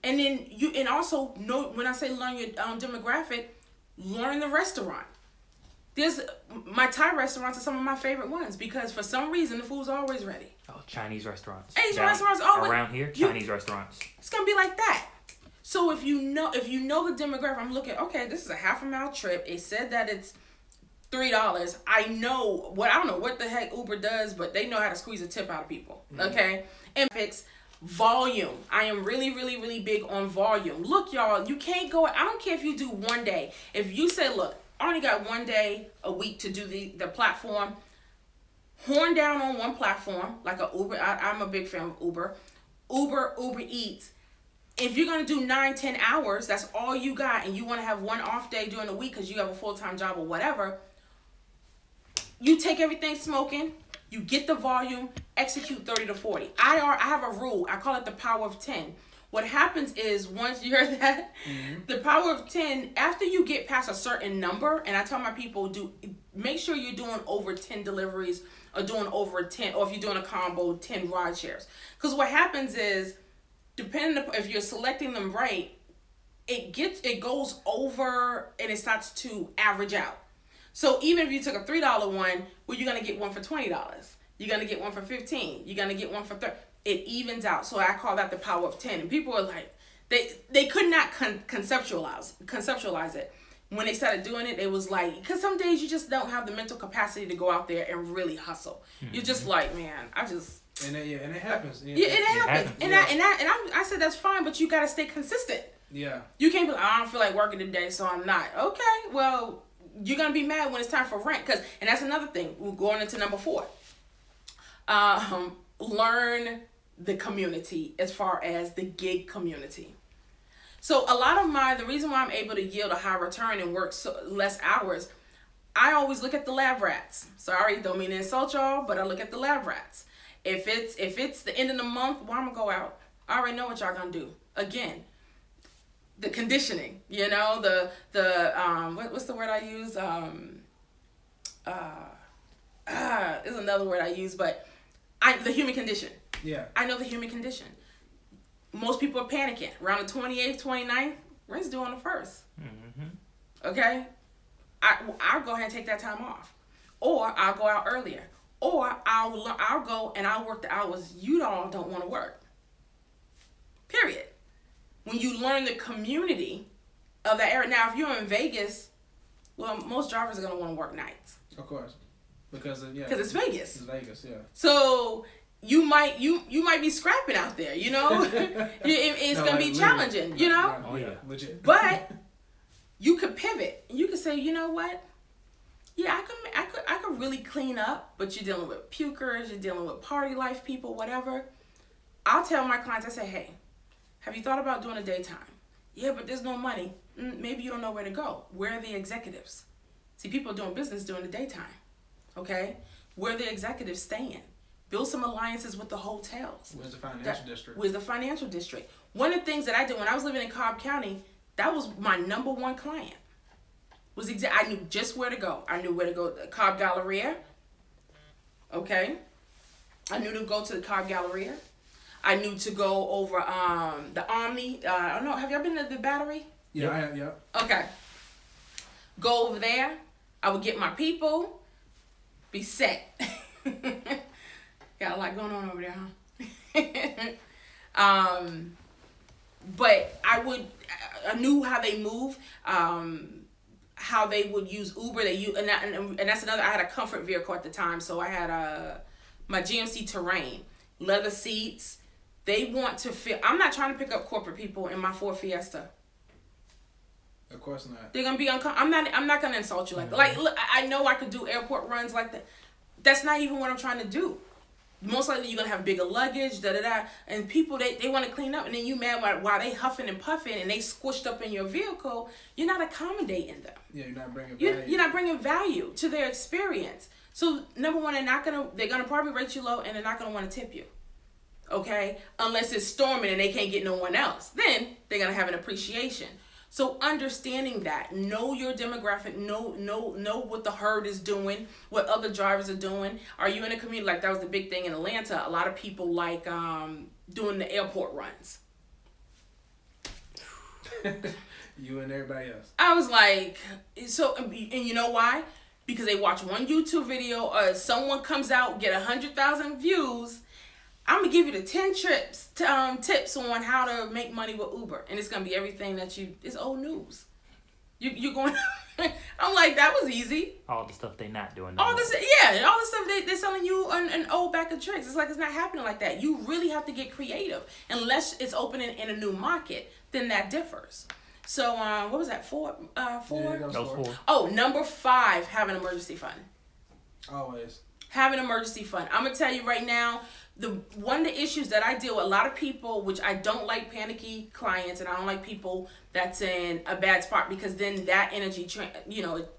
And then and also know, when I say learn your demographic, learn the restaurant. My Thai restaurants are some of my favorite ones, because for some reason the food's always ready. Oh, Chinese restaurants. Asian restaurants always around here. Chinese restaurants. It's gonna be like that. So if you know the demographic, I'm looking. Okay, this is a half a mile trip. It said that it's $3. I don't know what the heck Uber does, but they know how to squeeze a tip out of people. Okay, and fix volume. I am really, really, really big on volume. Look, y'all, you can't go. I don't care if you do one day. If you say, look, I only got 1 day a week to do the platform. Horn down on one platform, like a Uber. I'm a big fan of Uber. Uber Eats. if you're going to do 9-10 hours, that's all you got, and you want to have one off day during the week because you have a full-time job or whatever, you take everything smoking, you get the volume, execute 30 to 40. I have a rule. I call it the power of 10. What happens is once you hear that, the power of 10, after you get past a certain number, and I tell my people, make sure you're doing over 10 deliveries or doing over 10, or if you're doing a combo, 10 ride shares. Because what happens is, depending upon if you're selecting them right, it goes over and it starts to average out. So even if you took a $3 one, well, you're gonna get one for $20. You're gonna get one for $15. You're gonna get one for $30. It evens out. So I call that the power of 10. And people are like, they could not conceptualize it. When they started doing it, it was like, because some days you just don't have the mental capacity to go out there and really hustle. You're just like, man, And it happens. It happens. I said that's fine, but you gotta stay consistent. Yeah. You can't be like, I don't feel like working today, so I'm not. Okay, well, you're gonna be mad when it's time for rent, and that's another thing. We're going into number 4. Learn the community as far as the gig community. So a lot of the reason why I'm able to yield a high return and work less hours, I always look at the lab rats. Sorry, don't mean to insult y'all, but I look at the lab rats. If it's the end of the month, well, I'm gonna go out. I already know what y'all gonna do. Again, the conditioning, you know, what's the word I use? Is another word I use, but the human condition. Yeah. I know the human condition. Most people are panicking. Around the 28th, 29th, rent's due on the 1st. Okay? I'll go ahead and take that time off. Or I'll go out earlier. Or I'll go and I'll work the hours you all don't want to work. Period. When you learn the community of that area. Now, if you're in Vegas, well, most drivers are going to want to work nights. Of course. Because it's Vegas. It's Vegas, yeah. So you might be scrapping out there, you know? It's going to be challenging, you know? Oh, yeah. Legit. But you could pivot. You could say, you know what? Yeah, I could really clean up, but you're dealing with pukers, you're dealing with party life people, whatever. I'll tell my clients, I say, hey, have you thought about doing a daytime? Yeah, but there's no money. Maybe you don't know where to go. Where are the executives? See, people are doing business during the daytime, okay? Where are the executives staying? Build some alliances with the hotels. Where's the financial district? Where's the financial district? One of the things that I did when I was living in Cobb County, that was my number one client. I knew just where to go. I knew where to go to Cobb Galleria. Okay. I knew to go to the Cobb Galleria. I knew to go over the Omni. I don't know. Have y'all been to the Battery? Yeah, I have. Yeah. Okay. Go over there. I would get my people. Be set. Got a lot going on over there, huh? But I knew how they move. How they would use Uber. And that's another. I had a comfort vehicle at the time, so I had my GMC Terrain, leather seats. They want to feel. I'm not trying to pick up corporate people in my Ford Fiesta. Of course not. They're gonna be uncomfortable. I'm not gonna insult you like that. Like, look, I know I could do airport runs like that. That's not even what I'm trying to do. Most likely you're gonna have bigger luggage, and people they want to clean up, and then you mad while they huffing and puffing and they squished up in your vehicle. You're not accommodating them. Yeah, you're not bringing value. You're not bringing value to their experience. So number one, they're gonna probably rate you low, and they're not gonna want to tip you. Okay, unless it's storming and they can't get no one else, then they're gonna have an appreciation. So understanding that, know your demographic, know what the herd is doing, what other drivers are doing. Are you in a community? Like that was the big thing in Atlanta. A lot of people like doing the airport runs. You and everybody else. I was like, so, and you know why? Because they watch one YouTube video, or someone comes out, get 100,000 views. I'm gonna give you the 10 tips on how to make money with Uber, and it's gonna be everything it's old news. You're going. I'm like, that was easy. All the stuff they're not doing. All the stuff they're selling you an old bag of tricks. It's like it's not happening like that. You really have to get creative, unless it's opening in a new market. Then that differs. So what was that? 4? Yeah, that was 4. Oh, number 5, have an emergency fund. Always. Have an emergency fund. I'm gonna tell you right now, one of the issues that I deal with, a lot of people, which I don't like panicky clients, and I don't like people that's in a bad spot, because then that energy,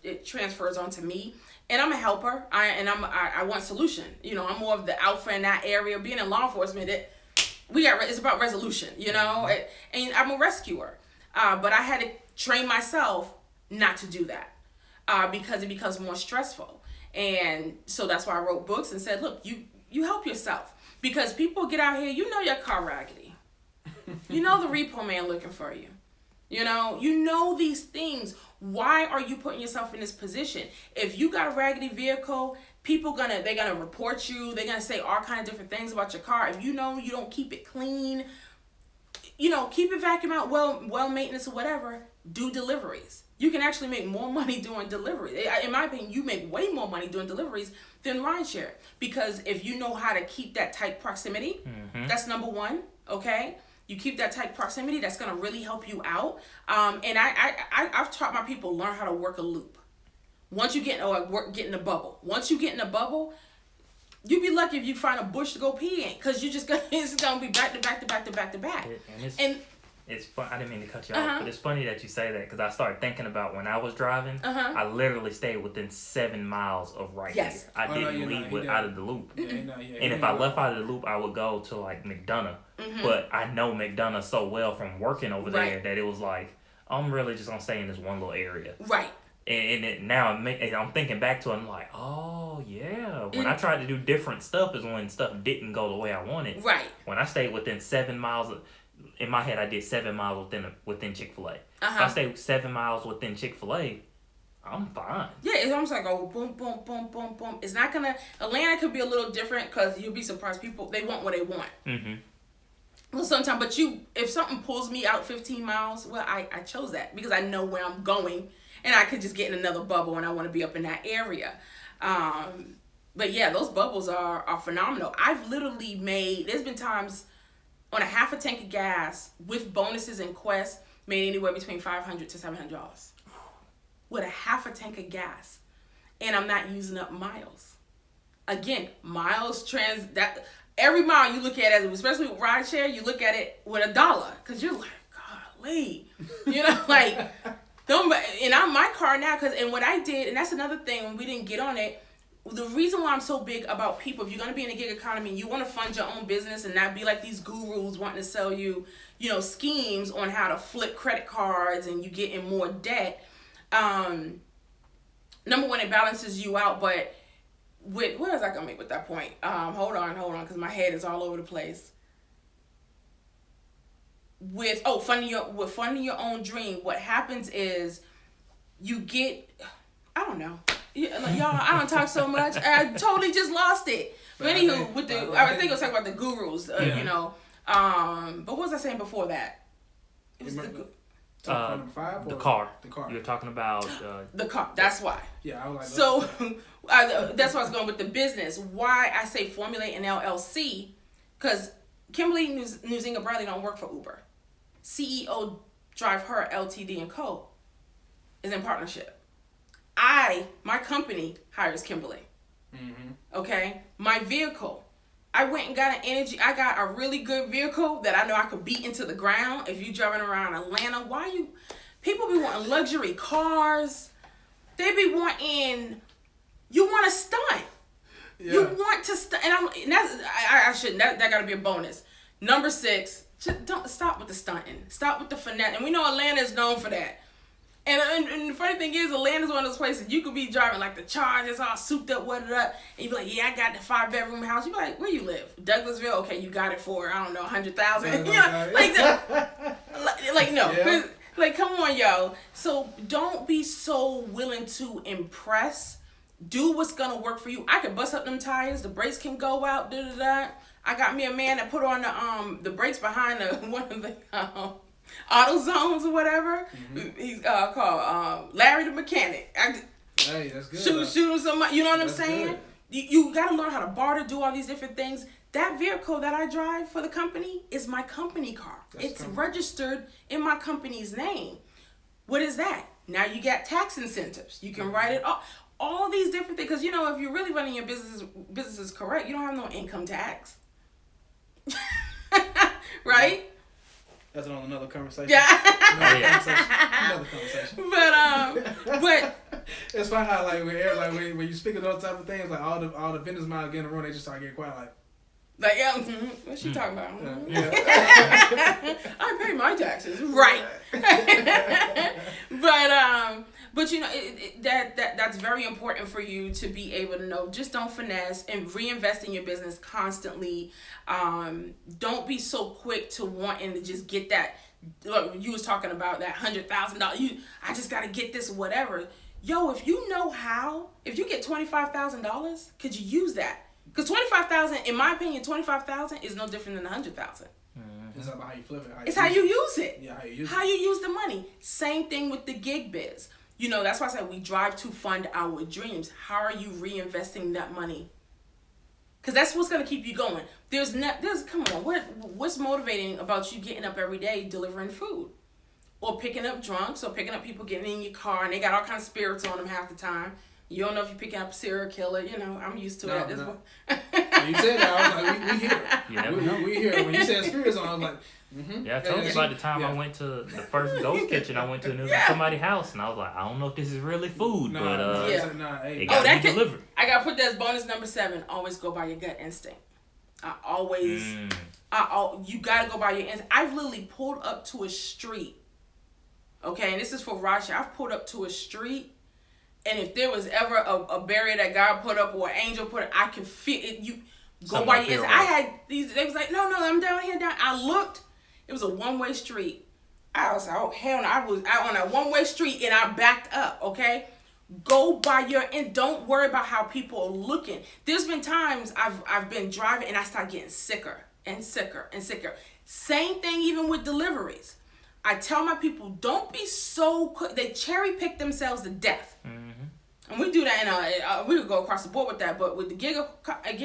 it transfers onto me. And I'm a helper. I want solution. I'm more of the alpha in that area. Being in law enforcement, it's about resolution. And I'm a rescuer. But I had to train myself not to do that, because it becomes more stressful. And so that's why I wrote books and said, look, you help yourself. Because people get out here, your car raggedy. The repo man looking for you. These things. Why are you putting yourself in this position? If you got a raggedy vehicle, they're gonna report you. They're gonna say all kinds of different things about your car. If you don't keep it clean, keep it vacuum out, well maintenance or whatever. Do deliveries. You can actually make more money doing deliveries. In my opinion, you make way more money doing deliveries than rideshare, because if you know how to keep that tight proximity, that's number one. Okay, you keep that tight proximity. That's gonna really help you out. And I've taught my people learn how to work a loop. Once you get in a bubble. Once you get in a bubble, you'd be lucky if you find a bush to go pee in, because it's gonna be back to back to back to back to back. It's fun. I didn't mean to cut you off, but it's funny that you say that, because I started thinking about when I was driving. I literally stayed within 7 miles of here. I didn't leave out of the loop. And if I left out of the loop, I would go to like McDonough. But I know McDonough so well from working over there that it was like, I'm really just gonna stay in this one little area. Right. Now I'm thinking back to it, I'm like, oh yeah. When I tried to do different stuff is when stuff didn't go the way I wanted. Right. When I stayed within 7 miles in my head, I did 7 miles within Chick-fil-A. If I stay 7 miles within Chick-fil-A, I'm fine. Yeah, it's almost like, oh, boom, boom, boom, boom, boom. It's not gonna. Atlanta could be a little different, because you'll be surprised. People, they want what they want. Well, sometimes, but if something pulls me out 15 miles, well, I chose that because I know where I'm going, and I could just get in another bubble, and I want to be up in that area. But yeah, those bubbles are phenomenal. I've literally there's been times on a half a tank of gas with bonuses and quests, made anywhere between $500 to $700 with a half a tank of gas, and I'm not using up miles. Again, every mile you look at it, especially with rideshare, you look at it with $1, because you're like, golly, my car now, and what I did, and that's another thing, when we didn't get on it. The reason why I'm so big about people, if you're going to be in the gig economy, you want to fund your own business and not be like these gurus wanting to sell you, schemes on how to flip credit cards and you get in more debt. Number one, it balances you out, but what was I going to make with that point? Hold on, because my head is all over the place. Funding your own dream, what happens is you get, I don't know. Y'all, I don't talk so much. I totally just lost it. But anywho, I think I was talking about the gurus, But what was I saying before that? It was the car. You're talking about the car. That's why. Yeah, I was like. So that's why I was going with the business. Why I say formulate an LLC, because Kimberly Newsinger Bradley don't work for Uber. CEO Drive Her Ltd and Co. is in partnership. My company hires Kimberly. Okay? My vehicle. I went and got I got a really good vehicle that I know I could beat into the ground. If you driving around Atlanta, people be wanting luxury cars. They be wanting, you want to stunt. Yeah. You want to stunt. And I shouldn't, that got to be a bonus. Number 6, don't stop with the stunting. Stop with the finesse. And we know Atlanta is known for that. And the funny thing is, Atlanta's one of those places you could be driving like the Chargers, all souped up, and you be like, yeah, I got the 5-bedroom house. You be like, where you live? Douglasville? Okay, you got it for, I don't know, 100,000. Like that. Like no, yeah. Like come on, yo. So don't be so willing to impress. Do what's gonna work for you. I can bust up them tires. The brakes can go out. I got me a man that put on the brakes behind one of the. Auto zones or whatever. He's called Larry the Mechanic. Hey, that's good. Shoot him somebody. You know what I'm saying? You got to learn how to barter, do all these different things. That vehicle that I drive for the company is my company car. It's registered in my company's name. What is that? Now you got tax incentives. You can write it off. All these different things. Because, if you're really running your business correct, you don't have no income tax. Right? That's another conversation. Yeah. Another conversation. But it's funny how when you speak of those type of things, like all the business minds get in the room, they just start getting quiet, yeah, what's she talking about? Yeah. I pay my taxes, right? But you know that's very important for you to be able to know. Just don't finesse and reinvest in your business constantly. Don't be so quick to wanting to just get that. Look, you was talking about that $100,000. I just got to get this whatever. Yo, if you know how, if you get $25,000, could you use that? Because $25,000, in my opinion, $25,000 is no different than $100,000. It's about how you flip it. It's how you use it. Yeah, how you use it. How you use the money. Same thing with the gig biz. You know, that's why I said we drive to fund our dreams. How are you reinvesting that money? Because that's what's gonna keep you going. Come on, what's motivating about you getting up every day delivering food, or picking up drunks, or picking up people getting in your car and they got all kinds of spirits on them half the time. You don't know if you're picking up a serial killer. You know, I'm used to it at this point. When you said that, I was like, we here. You never know. We here. When you said spirits on, I was like, Yeah, I told you by the time I went to the first ghost kitchen I went to, and it was somebody's house, and I was like, I don't know if this is really food, but it got to be delivered. I got to put that as bonus number 7. Always go by your gut instinct. You got to go by your instinct. I've literally pulled up to a street, okay, and this is for Rashi. I've pulled up to a street, and if there was ever a barrier that God put up or an angel put up, I can feel it. You go by your instinct. I had these, they was like, no, I'm down here. I looked. It was a one-way street. I was like, oh, hell no. I was out on a one-way street, and I backed up, okay? Go by and don't worry about how people are looking. There's been times I've been driving, and I start getting sicker and sicker and sicker. Same thing even with deliveries. I tell my people, don't be so quick. They cherry pick themselves to death. Mm-hmm. And we do that, and we would go across the board with that. But with the gig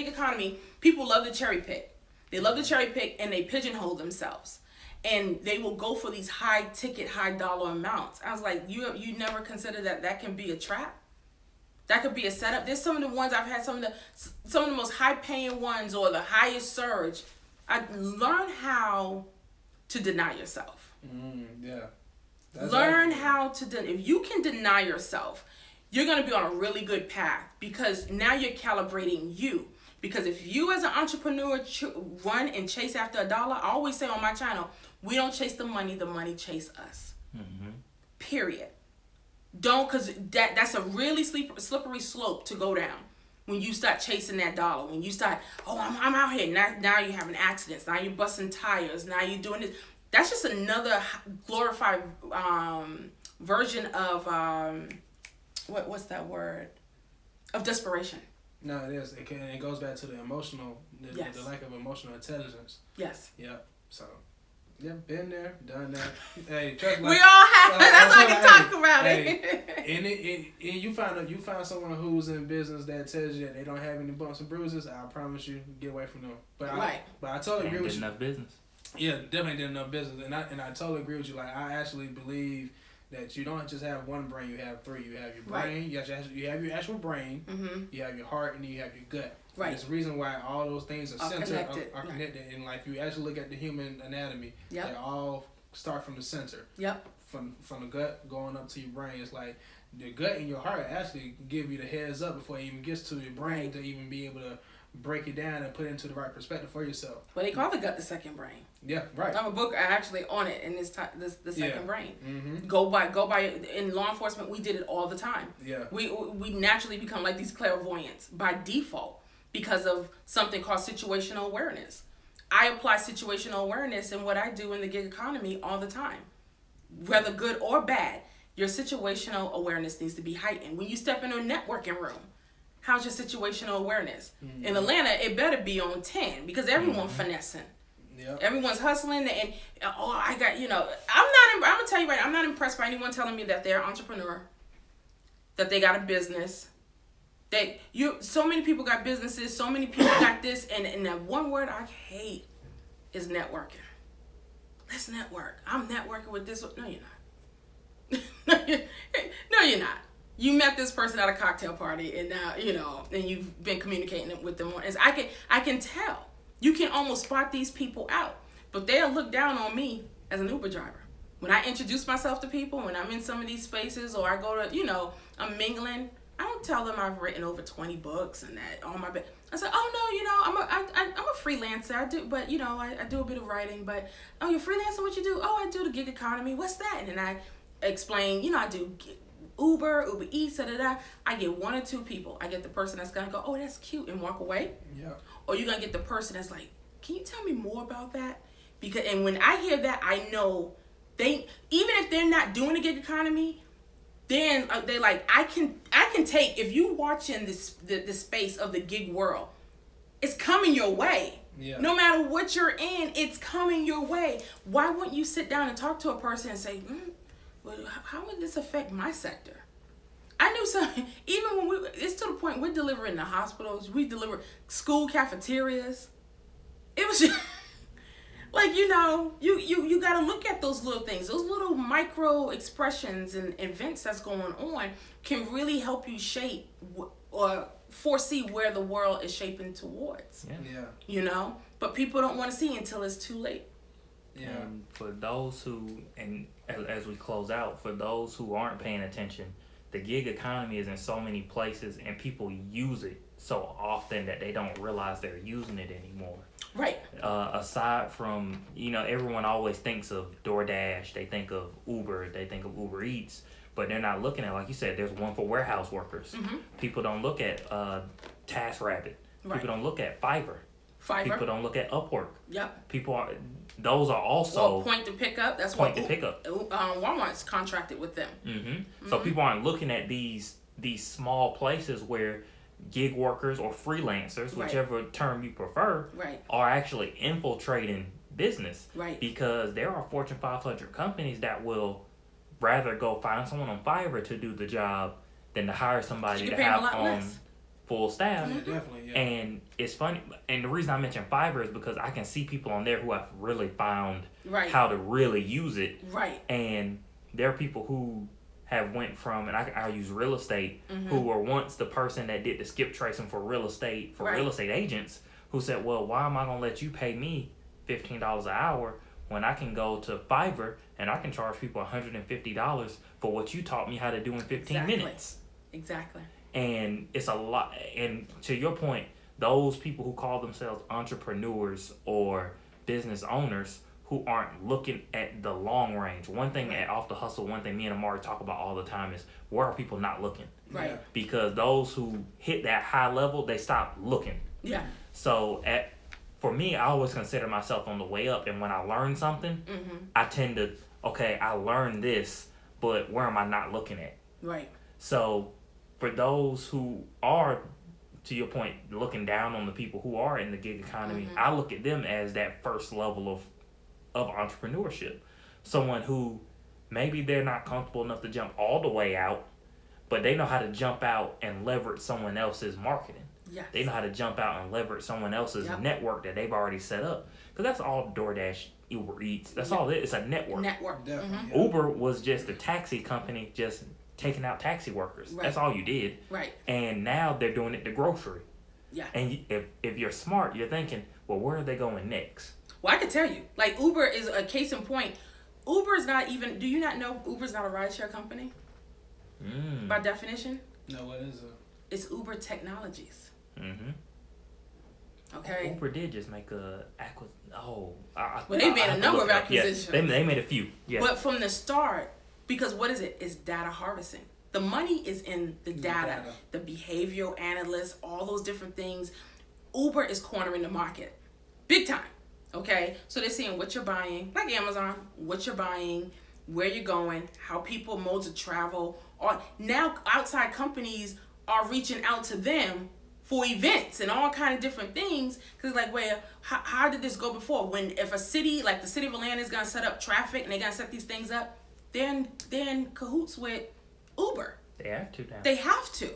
economy, people love to cherry pick. They love to cherry pick, and they pigeonhole themselves. And they will go for these high ticket, high dollar amounts. I was like, you never consider that can be a trap? That could be a setup. There's some of the ones I've had, some of the most high paying ones or the highest surge. I learned how to deny yourself. Learn how to if you can deny yourself, you're going to be on a really good path, because now you're calibrating you. Because if you as an entrepreneur run and chase after a dollar, I always say on my channel, we don't chase the money chase us. Mm-hmm. Period. Don't, because that's a really slippery slope to go down. When you start chasing that dollar, when you start, I'm out here, now you're having accidents, now you're busting tires, now you're doing this. That's just another glorified version of, what's that word? Of desperation. No, it is. It goes back to the emotional, the lack of emotional intelligence. Yes. Yep. So, been there, done that. Hey, trust me. We all have. That's why I can talk about it. And you find someone who's in business that tells you that they don't have any bumps and bruises. I promise you, get away from them. But I totally agree with you. Enough business. Yeah, definitely did enough business, and I totally agree with you. Like, I actually believe that you don't just have one brain, you have 3. You have your brain, you have your actual brain, you have your heart, and then you have your gut. Right. And there's a reason why all those things are connected. And like, if you actually look at the human anatomy, they all start from the center. Yep. From the gut going up to your brain. It's like the gut and your heart actually give you the heads up before it even gets to your brain to even be able to break it down and put it into the right perspective for yourself. Well, they call the gut the second brain. Yeah, right. I have a book actually on it, and it's the second brain. Mm-hmm. Go by. In law enforcement, we did it all the time. Yeah. We naturally become like these clairvoyants by default because of something called situational awareness. I apply situational awareness in what I do in the gig economy all the time, whether good or bad. Your situational awareness needs to be heightened. When you step into a networking room, how's your situational awareness? Mm-hmm. In Atlanta, it better be on 10 because everyone's finessing. Yep. Everyone's hustling and I got, I'm gonna tell you right now, I'm not impressed by anyone telling me that they're an entrepreneur, that they got a business. So many people got businesses, so many people got this, and that one word I hate is networking. Let's network. I'm networking with this. No, you're not. No, you're not. You met this person at a cocktail party, and now and you've been communicating with them. I can tell. You can almost spot these people out, but they'll look down on me as an Uber driver. When I introduce myself to people, when I'm in some of these spaces, or I go to, I'm mingling, I don't tell them I've written over 20 books and that on my bed. I said, oh no, I'm a freelancer. I do, but I do a bit of writing. But oh, you're a freelancer? What you do? Oh, I do the gig economy. What's that? And then I explain. I do Uber Eats, I get one or two people. I get the person that's gonna go, oh, that's cute, and walk away. Yeah. Or you're gonna get the person that's like, can you tell me more about that? And when I hear that, I know even if they're not doing the gig economy, then they're like, I can take, if you watching the space of the gig world, it's coming your way. Yeah. No matter what you're in, it's coming your way. Why wouldn't you sit down and talk to a person and say, well, how would this affect my sector? I knew something. Even when it's to the point we're delivering the hospitals, we deliver school cafeterias. It was just, like, you got to look at those little things, those little micro expressions and events that's going on can really help you shape or foresee where the world is shaping towards. Yeah. But people don't want to see until it's too late. Yeah. And for those who, and as we close out, for those who aren't paying attention, the gig economy is in so many places and people use it so often that they don't realize they're using it anymore. Right. Aside from, everyone always thinks of DoorDash, they think of Uber, they think of Uber Eats, but they're not looking at, like you said, there's one for warehouse workers. Mm-hmm. People don't look at TaskRabbit. Right. People don't look at Fiverr. People don't look at Upwork. Yep. Those are also Well, point to pick up. That's point what to pick up. Walmart's contracted with them. Mm-hmm. So people aren't looking at these small places where gig workers or freelancers, Right. whichever term you prefer, Right. are actually infiltrating business. Right. Because there are Fortune 500 companies that will rather go find someone on Fiverr to do the job than to hire somebody You to can pay them have a lot on less. full staff. Yeah, definitely. Yeah. And it's funny, and the reason I mention Fiverr is because I can see people on there who have really found Right. how to really use it. Right. And there are people who have went from, and I use real estate, Mm-hmm. who were once the person that did the skip tracing for real estate, Right. real estate agents, who said, well, why am I going to let you pay me $15 an hour when I can go to Fiverr and I can charge people $150 for what you taught me how to do in 15 Exactly. minutes? Exactly. And it's a lot. And to your point, those people who call themselves entrepreneurs or business owners who aren't looking at the long range. One thing at Off the Hustle, one thing me and Amari talk about all the time is, where are people not looking? Right. Because those who hit that high level, they stop looking. Yeah. So for me, I always consider myself on the way up. And when I learn something, Mm-hmm. I tend to, okay, I learned this, but where am I not looking at? Right. So for those who are, to your point, looking down on the people who are in the gig economy, Mm-hmm. I look at them as that first level of entrepreneurship. Someone who maybe they're not comfortable enough to jump all the way out, but they know how to jump out and leverage someone else's marketing. Yes. They know how to jump out and leverage someone else's Yep. network that they've already set up. Because that's all DoorDash, Uber Eats. That's Yep. all it is. It's a network. Network. Definitely. Mm-hmm. Yeah. Uber was just a taxi company just taking out taxi workers. Right. That's all you did. Right. And now they're doing it to grocery. Yeah. And if you're smart, you're thinking, well, where are they going next? Well, I can tell you, like, Uber is a case in point. Uber is not even, do you not know Uber's not a rideshare company by definition? No, what is it? It's Uber Technologies. Mm-hmm. Okay. Uber did just make a Well, they made a number of acquisitions. Yeah, they made a few. Yeah. But from the start, because what is it? It's data harvesting. The money is in the data, the behavioral analysts, all those different things. Uber is cornering the market big time. Okay, so they're seeing what you're buying, like Amazon, what you're buying, where you're going, how people modes of travel. Or now outside companies are reaching out to them for events and all kind of different things. Because like, where how did this go before? When if a city like the city of Atlanta is gonna set up traffic and they gotta set these things up, they're in cahoots with Uber. They have to now. They have to.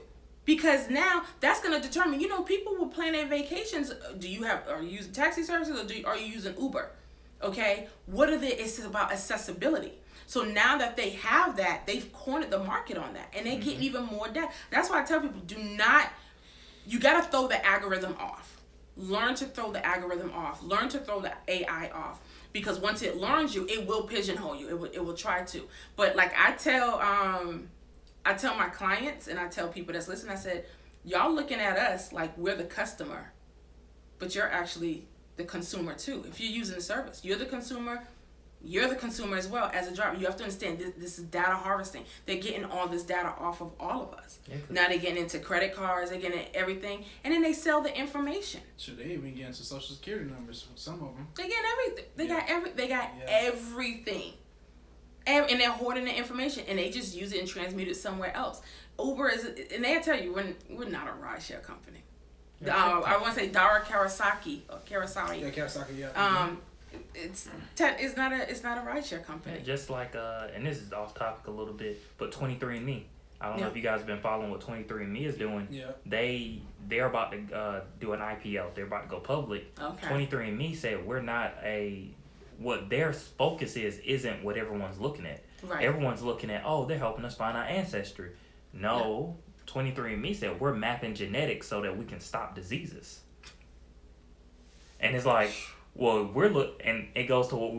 Because now that's going to determine, people will plan their vacations. Are you using taxi services or are you using Uber? Okay. It's about accessibility. So now that they have that, they've cornered the market on that and they're getting even more data. That's why I tell people, you got to throw the algorithm off. learn to throw the algorithm off. Learn to throw the AI off. Because once it learns you, it will pigeonhole you. It will try to. But like I tell my clients and I tell people that's listening, I said, y'all looking at us like we're the customer, but you're actually the consumer too. If you're using the service, you're the consumer as well as a driver. You have to understand this is data harvesting. They're getting all this data off of all of us. Yeah, now they're getting into credit cards, they're getting into everything, and then they sell the information. Should they even get into social security numbers? Some of them. They get everything. They got everything. And they're hoarding the information, and they just use it and transmute it somewhere else. Uber is, and they'll tell you we're not a rideshare company. I want to say Dara Karasaki or Karasaki. Yeah, Karasaki. Yeah. It's not a rideshare company. Yeah, just like and this is off topic a little bit, but 23andMe. I don't know if you guys have been following what 23andMe is doing. Yeah. They're about to do an IPO. They're about to go public. Okay. 23andMe said we're not what their focus isn't what everyone's looking at. Right. Everyone's looking at, they're helping us find our ancestry. No, 23andMe said we're mapping genetics so that we can stop diseases. And it's like, well, and it goes to what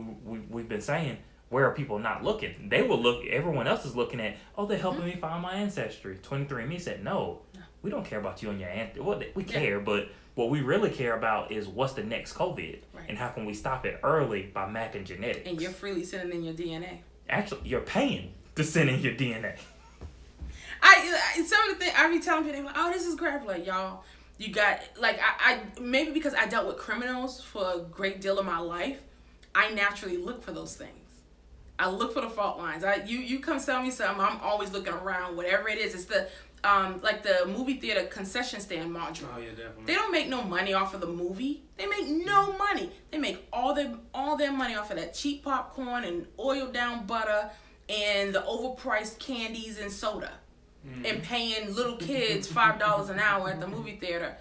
we've been saying. Where are people not looking? They will look. Everyone else is looking at. They're helping me find my ancestry. 23andMe said, no, we don't care about you and your ancestry. Well, we care, but what we really care about is what's the next COVID, and how can we stop it early by mapping genetics. And you're freely sending in your DNA. Actually, you're paying to send in your DNA. Some of the things I be telling people, they're like, this is crap. Like, y'all, you got, like, I maybe because I dealt with criminals for a great deal of my life, I naturally look for those things. I look for the fault lines. You come sell me something, I'm always looking around, whatever it is. It's the like the movie theater concession stand module. Oh yeah, definitely. They don't make no money off of the movie. They make no money. They make all their money off of that cheap popcorn and oiled down butter and the overpriced candies and soda. Mm-hmm. And paying little kids $5 an hour at the movie theater.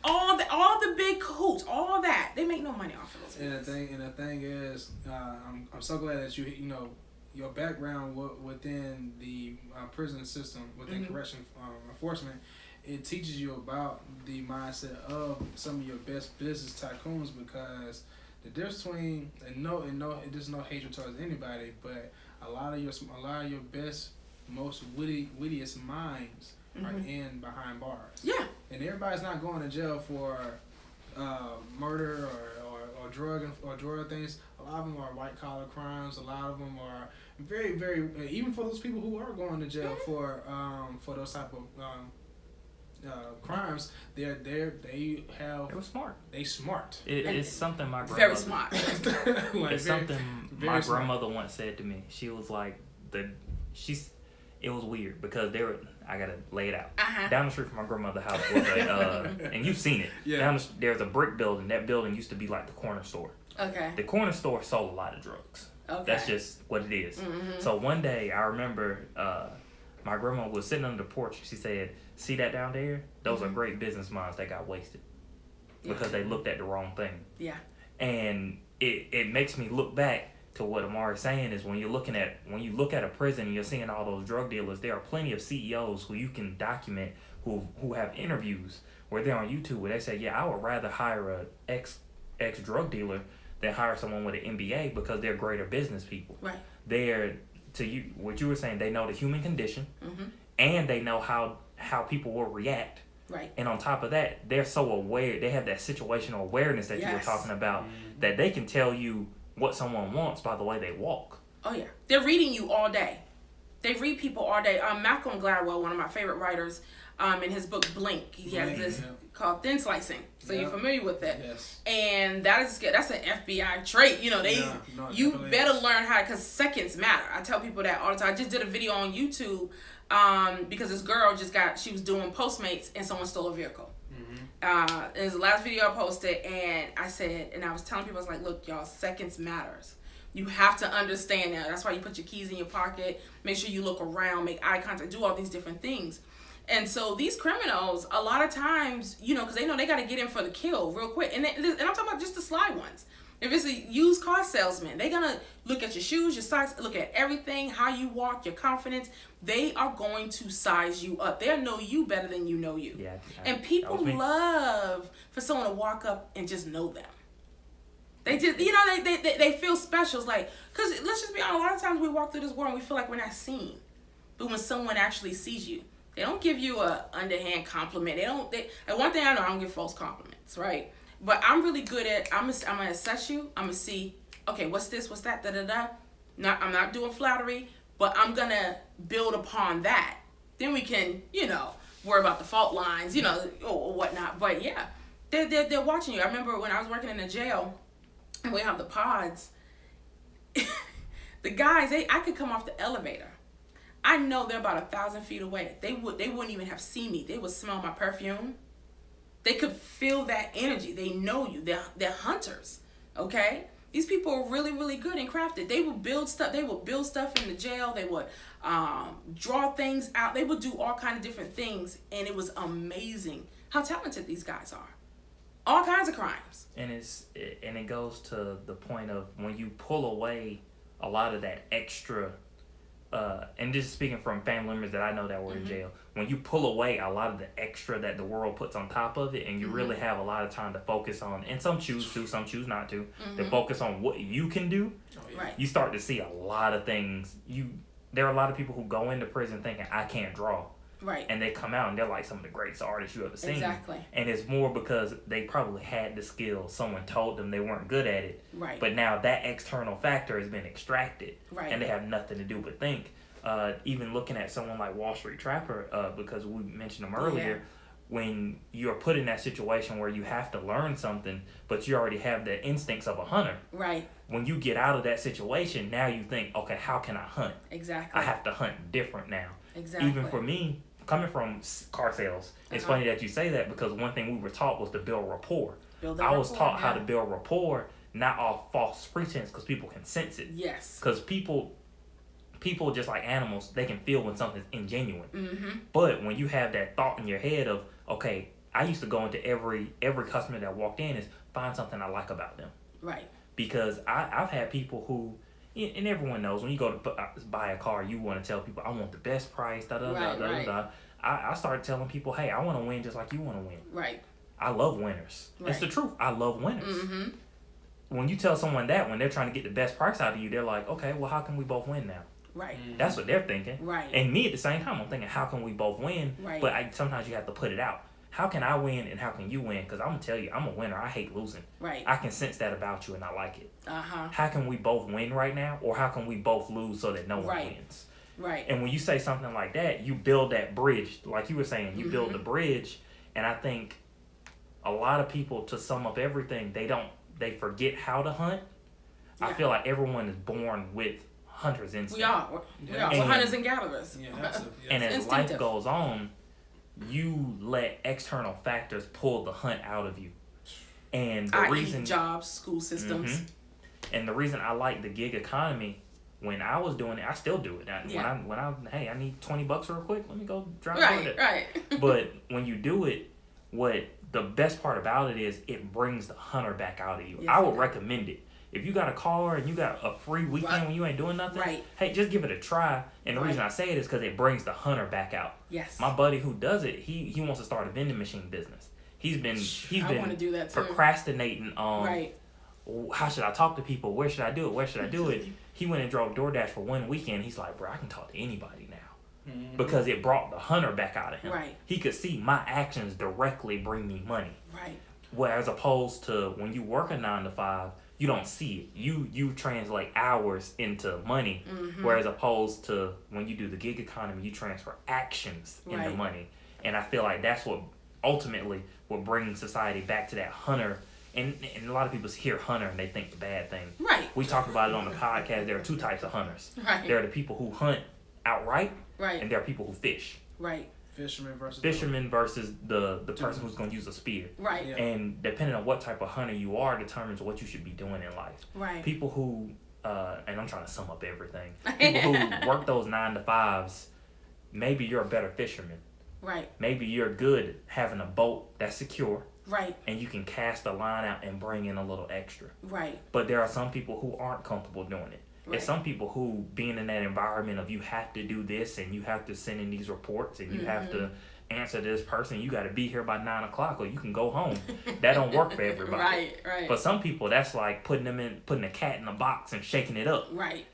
All the big cahoots, all that, they make no money off of those. And the thing is, I'm so glad that you know your background within the prison system, within correction enforcement, it teaches you about the mindset of some of your best business tycoons, because the difference between there's no hatred towards anybody, but a lot of your best, most wittiest minds are behind bars. Yeah. And everybody's not going to jail for murder or drug things. A lot of them are white collar crimes. A lot of them are very, very, even for those people who are going to jail for those type of crimes, they were smart. They smart. It's something my grandmother. Very smart. It's something my grandmother once said to me. She was like, it was weird because I gotta lay it out. Down the street from my grandmother's house was and you've seen it. Yeah. There's a brick building. That building used to be like the corner store. Okay. The corner store sold a lot of drugs. Okay. That's just what it is. Mm-hmm. So one day I remember my grandma was sitting under the porch. She said, "See that down there? Those are great business minds that got wasted because they looked at the wrong thing." Yeah. And it makes me look back to what Amari's saying is when you look at a prison and you're seeing all those drug dealers, there are plenty of CEOs who you can document who have interviews where they're on YouTube where they say, I would rather hire a ex drug dealer than hire someone with an MBA because they're greater business people. Right. They're, to you, what you were saying, they know the human condition and they know how people will react. Right. And on top of that, they're so aware, they have that situational awareness that you were talking about, that they can tell you what someone wants by the way they walk. Oh yeah, they're reading you all day. They read people all day. Malcolm Gladwell, one of my favorite writers, in his book Blink, he has this called thin slicing. So you're familiar with that? Yes. And that's an FBI trait. You better learn how, because seconds matter. I tell people that all the time. I just did a video on YouTube because this girl she was doing Postmates and someone stole a vehicle. It was the last video I posted, and I was telling people, I was like, look, y'all, seconds matters. You have to understand that. That's why you put your keys in your pocket, make sure you look around, make eye contact, do all these different things. And so these criminals, a lot of times, because they know they got to get in for the kill real quick. And I'm talking about just the sly ones. If it's a used car salesman, they're gonna look at your shoes, your socks, look at everything, how you walk, your confidence. They are going to size you up. They'll know you better than you know you. Yeah, and people love for someone to walk up and just know them. They just, they feel special. It's like, because let's just be honest, a lot of times we walk through this world and we feel like we're not seen. But when someone actually sees you, they don't give you a underhand compliment. And one thing I know, I don't give false compliments, right? But I'm really good at, I'm gonna assess you. I'm gonna see, okay, what's this, what's that, I'm not doing flattery, but I'm gonna build upon that. Then we can, worry about the fault lines, or whatnot. But yeah, they're watching you. I remember when I was working in a jail, and we have the pods. The guys, I could come off the elevator. I know they're about 1,000 feet away. They wouldn't even have seen me. They would smell my perfume. They could feel that energy. They know you. They're hunters. Okay? These people are really, really good and crafted. They would build stuff. They would build stuff in the jail. They would draw things out. They would do all kinds of different things. And it was amazing how talented these guys are. All kinds of crimes. And it goes to the point of when you pull away a lot of that extra, and just speaking from family members that I know that were in jail, when you pull away a lot of the extra that the world puts on top of it, and you really have a lot of time to focus on, and some choose to, some choose not to focus on what you can do, right. You start to see a lot of things. There are a lot of people who go into prison thinking, I can't draw. Right. And they come out and they're like some of the greatest artists you ever seen. Exactly. And it's more because they probably had the skill. Someone told them they weren't good at it. Right. But now that external factor has been extracted. Right. And they have nothing to do but think. Even looking at someone like Wall Street Trapper, because we mentioned him earlier, when you're put in that situation where you have to learn something, but you already have the instincts of a hunter. Right. When you get out of that situation, now you think, okay, how can I hunt? Exactly. I have to hunt different now. Exactly. Even for me, coming from car sales, it's funny that you say that, because one thing we were taught was to build rapport. I was taught how to build rapport, not off false pretense, because people can sense it. Yes. Because people just like animals, they can feel when something's ingenuine. Mm-hmm. But when you have that thought in your head of, okay, I used to go into every customer that walked in is find something I like about them. Right. Because I've had people who, and everyone knows, when you go to buy a car, you want to tell people, I want the best price, I started telling people, hey, I want to win just like you want to win. Right. I love winners. Right. It's the truth. I love winners. Mm-hmm. When you tell someone that, when they're trying to get the best price out of you, they're like, okay, well, how can we both win now? Right. That's what they're thinking. Right. And me at the same time, I'm thinking, how can we both win? Right. But sometimes you have to put it out. How can I win and how can you win? Because I'm going to tell you, I'm a winner. I hate losing. Right. I can sense that about you and I like it. Uh-huh. How can we both win right now? Or how can we both lose so that no one wins? Right. And when you say something like that, you build that bridge. Like you were saying, you build the bridge. And I think a lot of people, to sum up everything, they forget how to hunt. Yeah. I feel like everyone is born with hunter's instinct. We are. We're hunters and gatherers. Yeah, that's and as life goes on, you let external factors pull the hunt out of you. And the reason jobs, school systems. And the reason I like the gig economy, when I was doing it, I still do it. I need $20 real quick, let me go drive it. Right. But when you do it, what the best part about it is it brings the hunter back out of you. Yes, I would recommend it. If you got a car and you got a free weekend when you ain't doing nothing, hey, just give it a try. And the reason I say it is because it brings the hunter back out. Yes. My buddy who does it, he wants to start a vending machine business. He's been do that too. Procrastinating on how should I talk to people? Where should I do it? He went and drove DoorDash for one weekend. He's like, bro, I can talk to anybody now. Because it brought the hunter back out of him. Right. He could see my actions directly bring me money. Right. Whereas opposed to when you work a 9 to 5, you don't see it. You translate hours into money. Whereas opposed to when you do the gig economy, you transfer actions into money. And I feel like that's what ultimately will bring society back to that hunter. And a lot of people hear hunter and they think the bad thing. Right. We talked about it on the podcast. There are two types of hunters. Right. There are the people who hunt outright. Right. And there are people who fish. Right. Fisherman versus the person who's going to use a spear. Right. Yeah. And depending on what type of hunter you are determines what you should be doing in life. Right. People who, and I'm trying to sum up everything, people who work those 9 to 5s, maybe you're a better fisherman. Right. Maybe you're good having a boat that's secure. Right. And you can cast the line out and bring in a little extra. Right. But there are some people who aren't comfortable doing it. Right. There's some people who, being in that environment of you have to do this and you have to send in these reports and you have to answer this person, you got to be here by 9 o'clock or you can go home. That don't work for everybody. Right. But some people, that's like putting a cat in a box and shaking it up. Right.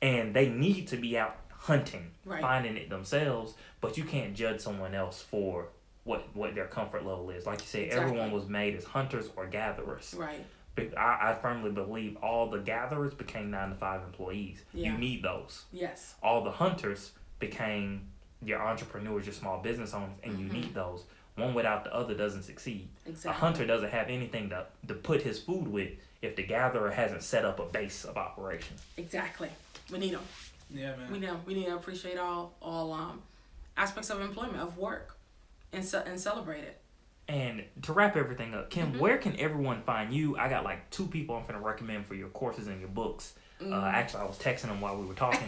And they need to be out hunting, Right. finding it themselves. But you can't judge someone else for what their comfort level is. Like you said, Exactly. everyone was made as hunters or gatherers. Right. I firmly believe all the gatherers became 9-to-5 employees. Yeah. You need those. Yes. All the hunters became your entrepreneurs, your small business owners, and you need those. One without the other doesn't succeed. Exactly. A hunter doesn't have anything to put his food with if the gatherer hasn't set up a base of operation. Exactly. We need them. Yeah, man. We need to appreciate all aspects of employment, of work, and celebrate it. And to wrap everything up, Kim, where can everyone find you? I got like 2 people I'm going to recommend for your courses and your books. Actually, I was texting them while we were talking.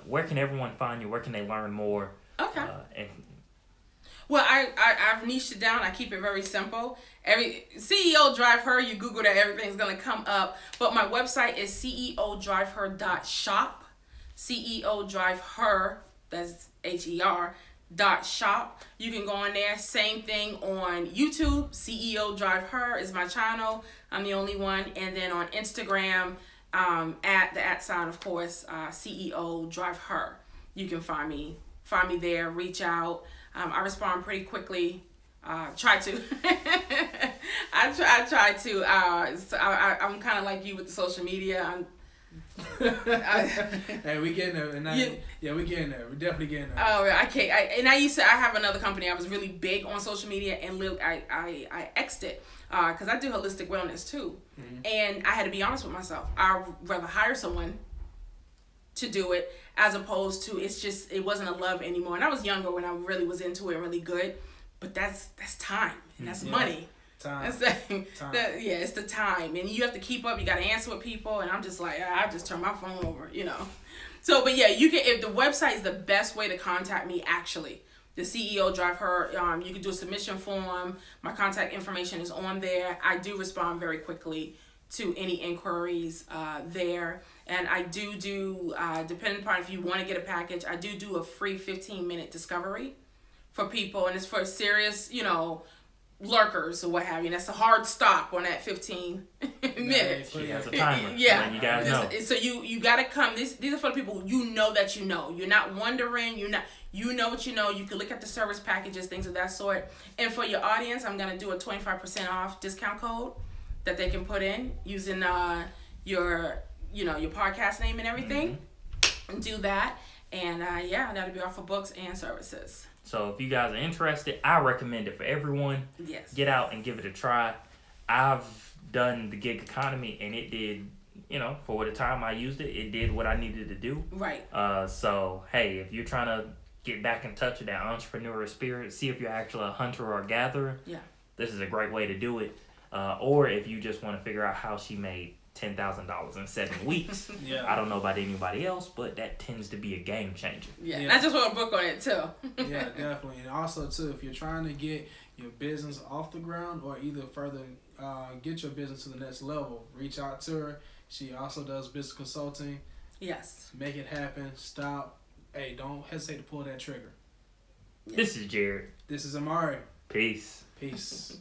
Where can everyone find you? Where can they learn more? Okay. And Well, I've niched it down. I keep it very simple. Every CEO Drive Her, you Google that, everything's gonna come up. But my website is ceodriveher.shop. CEO Drive Her, that's HER .shop. You can go on there. Same thing on YouTube. CEO Drive Her is my channel. I'm the only one. And then on Instagram, at the @ of course, CEO Drive Her. You can find me there. Reach out. I respond pretty quickly. Try to. I try to. I'm kind of like you with the social media. Hey, we getting there, we getting there. We're definitely getting there. Oh, I can't. I have another company. I was really big on social media, and I X'd it because I do holistic wellness too, and I had to be honest with myself. I'd rather hire someone to do it as opposed to it wasn't a love anymore. And I was younger when I really was into it, really good, but that's time and that's money. Time. It's the time, and you have to keep up. You got to answer with people, and I'm just like, I just turn my phone over, So, but yeah, you can. If the website is the best way to contact me, actually, the CEO Drive Her. You can do a submission form. My contact information is on there. I do respond very quickly to any inquiries there, and I do depending upon if you want to get a package, I do a free 15-minute discovery for people, and it's for serious, lurkers or what have you. That's a hard stop on that 15 minutes. Yeah, it's a timer. Yeah, you guys know. So you gotta come. These are for the people that you know. You're not wondering. You know what you know. You can look at the service packages, things of that sort. And for your audience, I'm gonna do a 25% off discount code that they can put in using your podcast name and everything. And do that, and that'll be all for books and services. So if you guys are interested, I recommend it for everyone. Yes. Get out and give it a try. I've done the gig economy, and it did, for the time I used it, it did what I needed to do. Right. So, hey, if you're trying to get back in touch with that entrepreneurial spirit, see if you're actually a hunter or a gatherer, this is a great way to do it. Or if you just want to figure out how she made $10,000 in 7 weeks. I don't know about anybody else, but that tends to be a game changer. And I just wrote a book on it too. Yeah, definitely. And also too, if you're trying to get your business off the ground or either further get your business to the next level, reach out to her. She also does business consulting. Yes. Make it happen. Stop. Hey, don't hesitate to pull that trigger. This is Jared. This is Amari. Peace. Peace.